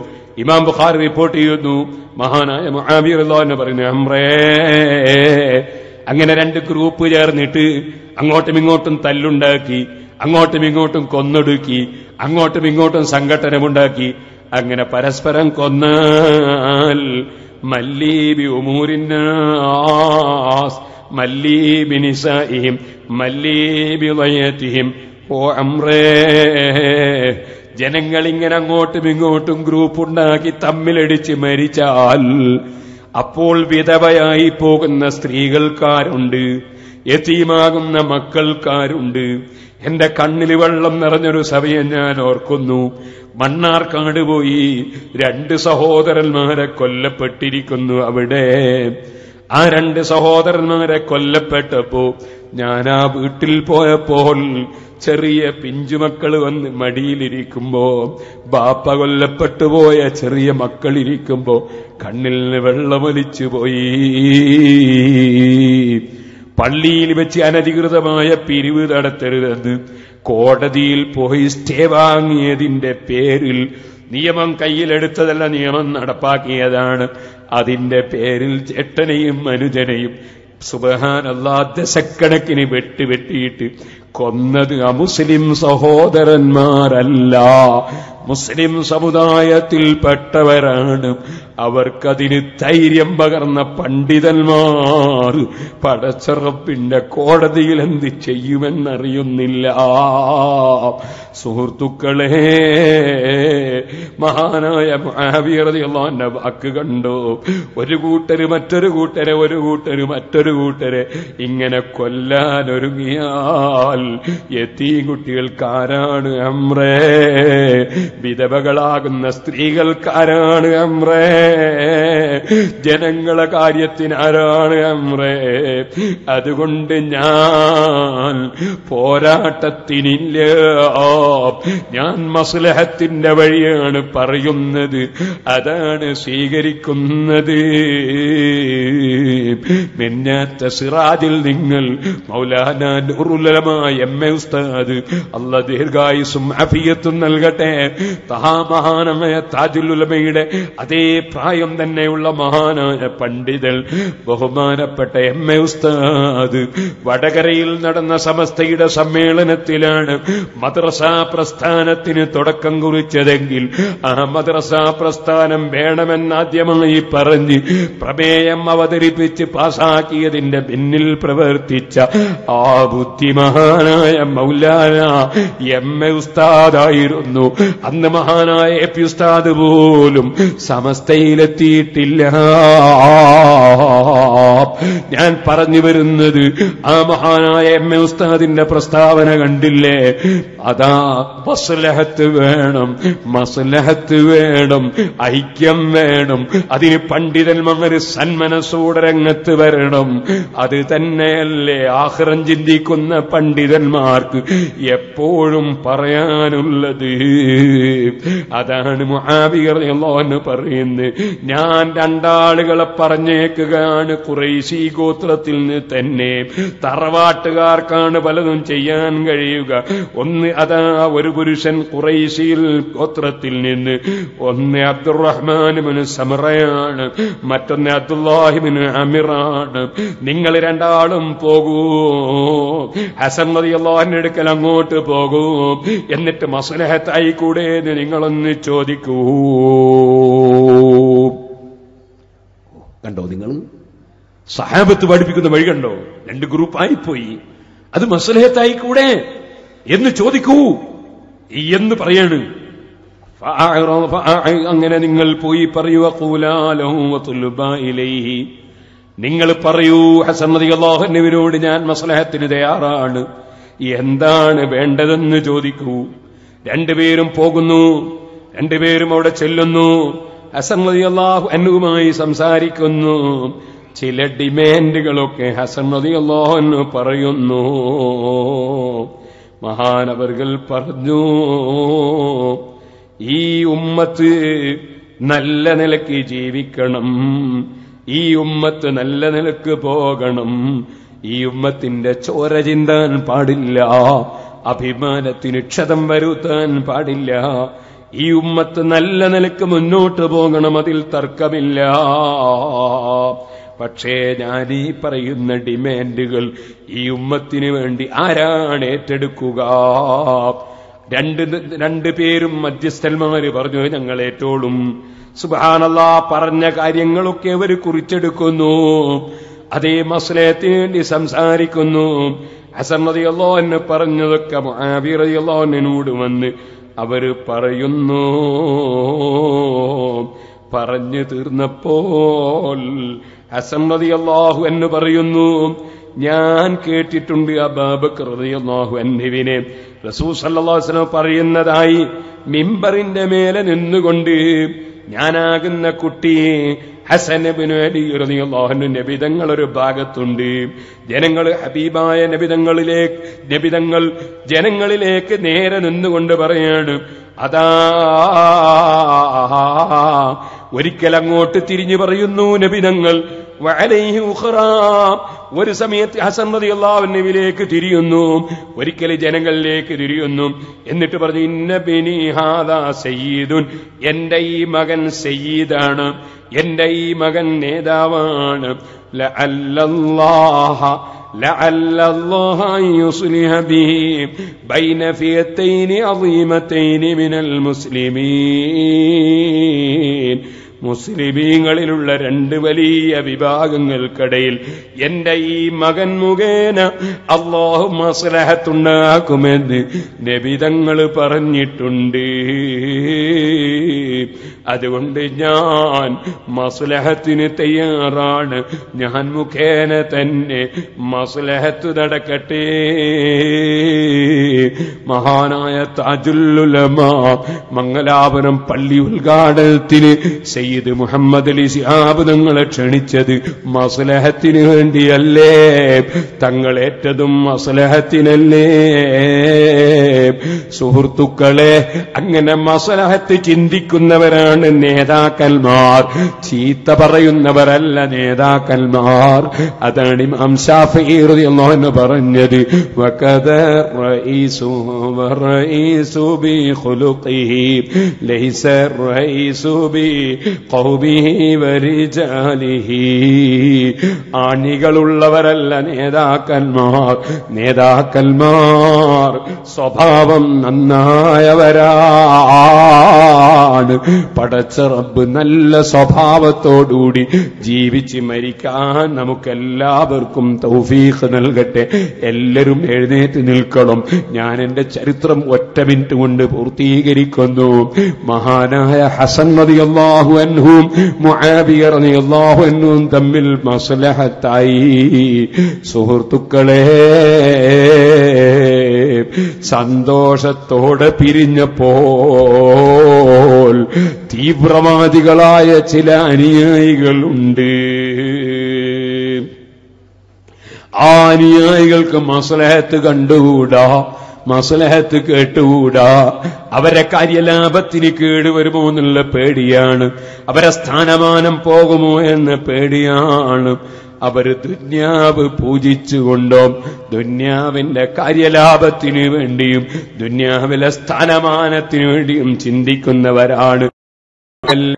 ഇമാം ബുഖാരി റിപ്പോർട്ട് ചെയ്യുന്നു, മഹാനായ മുആവിയ റളിയല്ലാഹു പറയുന്നു, അംറേ, അങ്ങനെ രണ്ട് ഗ്രൂപ്പ് ചേർന്നിട്ട് അങ്ങോട്ടും ഇങ്ങോട്ടും തല്ലുണ്ടാക്കി, അങ്ങോട്ടും ഇങ്ങോട്ടും കൊന്നൊടുക്കി, അങ്ങോട്ടും ഇങ്ങോട്ടും സംഘട്ടനമുണ്ടാക്കി. അങ്ങനെ പരസ്പരം കൊന്നാൽ മല്ലീബി ഉമൂരിന്നാസ് മല്ലീബി നിസാഇഹിം മല്ലീബി വയതിഹിം. ഓ അംറേ, ജനങ്ങളിങ്ങനെ അങ്ങോട്ടും ഇങ്ങോട്ടും ഗ്രൂപ്പുണ്ടാക്കി തമ്മിലടിച്ച് മരിച്ചാൽ അപ്പോൾ വിധവയായി പോകുന്ന സ്ത്രീകൾക്കാരുണ്ട്, യതീമാകുന്ന മക്കൾക്കാരുണ്ട്. എന്റെ കണ്ണിൽ വെള്ളം നിറഞ്ഞൊരു സമയം ഞാൻ ഓർക്കുന്നു. മണ്ണാർക്കാട് പോയി 2 സഹോദരന്മാരെ കൊല്ലപ്പെട്ടിരിക്കുന്നു അവിടെ. ആ 2 സഹോദരന്മാരെ കൊല്ലപ്പെട്ടപ്പോ ഞാൻ ആ വീട്ടിൽ പോയപ്പോൾ ചെറിയ പിഞ്ചുമക്കള് വന്ന് മടിയിലിരിക്കുമ്പോ, ബാപ്പ കൊല്ലപ്പെട്ടു പോയ ചെറിയ മക്കളിരിക്കുമ്പോ കണ്ണിൽ നിന്ന് വെള്ളമൊലിച്ചു പോയി. പള്ളിയിൽ വെച്ച് അനധികൃതമായ പിരിവ് നടത്തരുതെന്ന് കോടതിയിൽ പോയി സ്റ്റേ വാങ്ങിയതിന്റെ പേരിൽ, നിയമം കയ്യിലെടുത്തതല്ല, നിയമം നടപ്പാക്കിയതാണ്. അതിന്റെ പേരിൽ ചേട്ടനെയും അനുജനെയും സുബ്ഹാനല്ലാഹ് ദശക്കണക്കിന് വെട്ടിയിട്ട് കൊന്നത് അമുസ്ലിം സഹോദരന്മാരല്ല, മുസ്ലിം സമുദായത്തിൽപ്പെട്ടവരാണ്. അവർക്കതിന് ധൈര്യം പകർന്ന പണ്ഡിതന്മാർ പടച്ച റബ്ബിന്റെ കോടതിയിൽ എന്ത് ചെയ്യുമെന്നറിയുന്നില്ല. സുഹൃത്തുക്കളെ, മഹാനായ മുആവിയ റളിയല്ലാഹു വാക്ക് കണ്ടോ? ഒരു കൂട്ടര് മറ്റൊരു കൂട്ടരെ, ഒരു കൂട്ടര് മറ്റൊരു കൂട്ടരെ ഇങ്ങനെ കൊല്ലാനൊരുങ്ങിയാൽ യതീം കുട്ടികൾക്കാരാണ് അംറേ? വിധവകളാകുന്ന സ്ത്രീകൾക്കാരാണ് അംറേ? ജനങ്ങളെ കാര്യത്തിന് ആരാണ് അംറേ? അതുകൊണ്ട് ഞാൻ പോരാട്ടത്തിനില്ല, ഞാൻ മസ്ലഹത്തിന്റെ വഴിയാണ് പറയുന്നത്, അതാണ് സ്വീകരിക്കുന്നത്. മിന്നാത്ത സിറാജിൽ നിങ്ങൾ മൗലാന നൂറുൽ ഉലമ എം.എ. ഉസ്താദ്, അല്ലാഹു ദീർഘായുസ്സും ആഫിയത്തും നൽകട്ടെ, മഹാനായ താജുൽ ഉലമയുടെ അതേ പ്രായം തന്നെയുള്ള മഹാനായ പണ്ഡിതൻ ബഹുമാനപ്പെട്ട എം.എ. ഉസ്താദ് വടകരയിൽ നടന്ന സമസ്തയുടെ സമ്മേളനത്തിലാണ് മദ്രസാ പ്രസ്ഥാനത്തിന് തുടക്കം കുറിച്ചതെങ്കിൽ ആ മദ്രസാ പ്രസ്ഥാനം വേണമെന്നാദ്യമായി പറഞ്ഞ് പ്രമേയം അവതരിപ്പിച്ച് പാസാക്കിയതിന്റെ പിന്നിൽ പ്രവർത്തിച്ച ആ ബുദ്ധിമഹാനായ മൗലാന എം.എ. ഉസ്താദായിരുന്നു. അന്ന് മഹാനായ എ.പി. ഉസ്താദ് പോലും സമസ്തയിലെത്തിയിട്ടില്ല. ഞാൻ പറഞ്ഞു വരുന്നത്, ആ മഹാനായ എം.എ. ഉസ്താദിന്റെ പ്രസ്താവന കണ്ടില്ലേ? അതാ മസ്ലഹത്ത് വേണം, മസ്ലഹത്ത് വേണം, ഐക്യം വേണം, അതിന് പണ്ഡിതന്മാർ സന്മനസ്സോടെ രംഗത്ത് വരണം. അത് തന്നെയല്ലേ ആഖിറം ചിന്തിക്കുന്ന പണ്ഡിതന്മാർക്ക് എപ്പോഴും പറയാനുള്ളത്. അതാണ് മുആവിയ റളിയല്ലാഹു അൻഹു പറയുന്നത്, ഞാൻ 2 ആളുകളെ പറഞ്ഞേക്കുകയാണ് ഖുറൈശി ഗോത്രത്തിൽ നിന്ന് തന്നെ. തറവാട്ടുകാർക്കാണ് പലതും ചെയ്യാൻ കഴിയുക. ഒന്ന് അതാ ഒരു പുരുഷൻ ഖുറൈശിയിൽ ഗോത്രത്തിൽ നിന്ന്, ഒന്ന് അബ്ദുറഹ്മാൻ ഇബ്നു സമറയാണ്, മറ്റൊന്ന് അബ്ദുല്ലാഹി ഇബ്നു അമിറാണ്. നിങ്ങൾ 2 ആളും പോകൂ, ഹസൻ റളിയല്ലാഹു അൻഹു അടുക്കൽ അങ്ങോട്ട് പോകൂ, എന്നിട്ട് മസ്ലഹത്തായി കൂടെ എന്ന് നിങ്ങളൊന്ന് ചോദിക്കൂ. കണ്ടോ നിങ്ങൾ? സഹാബത്ത് പഠിപ്പിക്കുന്ന വഴി കണ്ടോ? രണ്ട് ഗ്രൂപ്പായിപ്പോയി. അത് മസ്ലഹത്തായിക്കൂടെ എന്ന് ചോദിക്കൂ എന്ന് പറയാണ്. അങ്ങനെ നിങ്ങൾ പോയി പറയൂ, നിങ്ങൾ പറയൂ ഹസൻ റളിയല്ലാഹു അൻഹുവിനോട് ഞാൻ മസ്ലഹത്തിന് തയ്യാറാണ്, എന്താണ് വേണ്ടതെന്ന് ചോദിക്കൂ. രണ്ടുപേരും പോകുന്നു, രണ്ടുപേരും അവിടെ ചെല്ലുന്നു, ഹസൻ റളിയല്ലാഹു അൻഹുവുമായി സംസാരിക്കുന്നു. ചില ഡിമാൻഡുകളൊക്കെ ഹസൻ റളിയല്ലാഹു അൻഹു പറയുന്നു. മഹാനവർകൾ പറഞ്ഞു, ഈ ഉമ്മത്ത് നല്ല നിലയ്ക്ക് ജീവിക്കണം, ഈ ഉമ്മത്ത് നല്ല നിലക്ക് പോകണം, ഈ ഉമ്മത്തിന്റെ ചോര ചിന്താൻ പാടില്ല, അഭിമാനത്തിന് ക്ഷതം വരുത്താൻ പാടില്ല, ഈ ഉമ്മത്ത് നല്ല നിലക്ക് മുന്നോട്ട് പോകണം, അതിൽ തർക്കമില്ല. പക്ഷേ ഞാൻ ഈ പറയുന്ന ഡിമാൻഡുകൾ ഈ ഉമ്മത്തിന് വേണ്ടി ആരാണ് ഏറ്റെടുക്കുക? രണ്ടുപേരും മധ്യസ്ഥന്മാര് പറഞ്ഞു, ഞങ്ങൾ ഏറ്റോളും. സുബ്ഹാനല്ലാഹ്, പറഞ്ഞ കാര്യങ്ങളൊക്കെ അവർ കുറിച്ചെടുക്കുന്നു, അതേ മസ്ലഹത്തിന് വേണ്ടി സംസാരിക്കുന്നു. ഹസൻ റളിയല്ലാഹു അൻഹു പറഞ്ഞതൊക്കെ മുആവിയ റളിയല്ലാഹു അൻഹുവിനോട് വന്ന് അവര് പറയുന്നു. പറഞ്ഞു തീർന്നപ്പോൾ ഹസൻ റളിയല്ലാഹു അൻഹു പറയുന്നു, ഞാൻ കേട്ടിട്ടുണ്ട് അബൂബക്കർ റളിയല്ലാഹു അൻഹുവിനെ റസൂൽ സല്ലല്ലാഹു അലൈഹി വസല്ലം പറയുന്നതായി മിമ്പറിന്റെ മേലെ നിന്നുകൊണ്ട്, ഞാനാകുന്ന കുട്ടി ഹസൻ ഇബ്നു അലി റളിയല്ലാഹു അൻഹു നബിതങ്ങൾ ഒരു ഭാഗത്തുണ്ട്, ജനങ്ങൾ ഹബീബായ നബിതങ്ങൾ ജനങ്ങളിലേക്ക് നേരെ നിന്നുകൊണ്ട് പറയാണ്, അതാ ഒരിക്കൽ അങ്ങോട്ട് തിരിഞ്ഞു പറയുന്നു നബിതങ്ങൾ, വഅലൈഹി ഉഖറാ, ഒരു സമയത്ത് ഹസൻ റളിയല്ലാഹു അൻഹുവിലേക്ക് തിരിയുന്നു, ഒരിക്കൽ ജനങ്ങളിലേക്ക് തിരിയുന്നു. എന്നിട്ട് പറഞ്ഞു, ഇന്ന ബിനി ഹാദാ സയ്യിദുൻ, എന്റെ ഈ മകൻ സയ്യിദാണ്, എന്റെ ഈ മകൻ നേതാവാണ്. ലഅല്ലല്ലാഹ യുസ്ലിഹ ബിഹി ബൈന ഫിയത്തൈനി അളീമത്തൈനി മിനൽ മുസ്ലിമീൻ, മുസ്ലിമീങ്ങളിലുള്ള രണ്ട് വലിയ വിഭാഗങ്ങൾക്കിടയിൽ എന്റെ ഈ മകൻ മുഖേന അല്ലാഹു മസ്ലഹത്തുണ്ടാക്കുമെന്ന് നബിതങ്ങൾ പറഞ്ഞിട്ടുണ്ട്. അതുകൊണ്ട് ഞാൻ മസ്ലഹത്തിന് തയ്യാറാണ്, ഞാൻ മുഖേന തന്നെ മസ്ലഹത്ത് നടക്കട്ടെ. മഹാനായ താജുൽ ഉലമാ മംഗലാപുരം പള്ളി ഉദ്ഘാടനത്തിന് സയ്യിദ് മുഹമ്മദ് അലി ശിഹാബ് തങ്ങളെ ക്ഷണിച്ചത് മസ്ലഹത്തിന് വേണ്ടിയല്ലേ? തങ്ങളേറ്റതും മസ്ലഹത്തിനല്ലേ? സുഹൃത്തുക്കളെ, അങ്ങനെ മസ്ലഹത്ത് ചിന്തിക്കുന്നവരാണ് നേതാക്കന്മാർ, ചീത്ത പറയുന്നവരല്ല നേതാക്കന്മാർ. അതാണ് ഇമാം ശാഫിഈ റളിയല്ലാഹു അൻഹു പറഞ്ഞത്, വഖദ റഈസു വറഈസു ബി ഖുലുഖിഹി ലൈസ റഈസു ബി ഖൗമിഹി വരിജാലിഹി. ആണികളുള്ളവരല്ല നേതാക്കന്മാർ, നേതാക്കന്മാർ സ്വഭാവം നന്നായവരാണ്. പടച്ച റബ്ബ് നല്ല സ്വഭാവത്തോടുകൂടി ജീവിച്ച് മരിക്കാൻ നമുക്കെല്ലാവർക്കും തൗഫീഖ് നൽകട്ടെ. എല്ലാവരും എഴുന്നേറ്റ് നിൽക്കണം. ഞാൻ എന്റെ ചരിത്രം ഒറ്റ മിനിറ്റ് കൊണ്ട് പൂർത്തീകരിക്കുന്നു. മഹാനായ ഹസൻ റളിയല്ലാഹു അൻഹും മുആവിയ റളിയല്ലാഹു അൻഹും തമ്മിൽ മസ്ലഹത്തായി. സുഹൃത്തുക്കളെ, സന്തോഷത്തോടെ പിരിഞ്ഞപ്പോൾ തീവ്രവാദികളായ ചില അനുയായികളുണ്ട്. ആ അനുയായികൾക്ക് മസ്ലഹത്ത് കണ്ടുകൂടാ, മസ്ലഹത്ത് കേട്ടുകൂടാ. അവരെ കാര്യലാഭത്തിന് കേടുവരുമോ എന്നുള്ള പേടിയാണ്, അവരെ സ്ഥാനമാനം പോകുമോ എന്ന പേടിയാണ്. അവർ ദുന്യാവ് പൂജിച്ചുകൊണ്ടോ ദുന്യാവിന്റെ കാര്യലാഭത്തിനു വേണ്ടിയും ദുന്യാവിലെ സ്ഥാനമാനത്തിനു വേണ്ടിയും ചിന്തിക്കുന്നവരാണ്.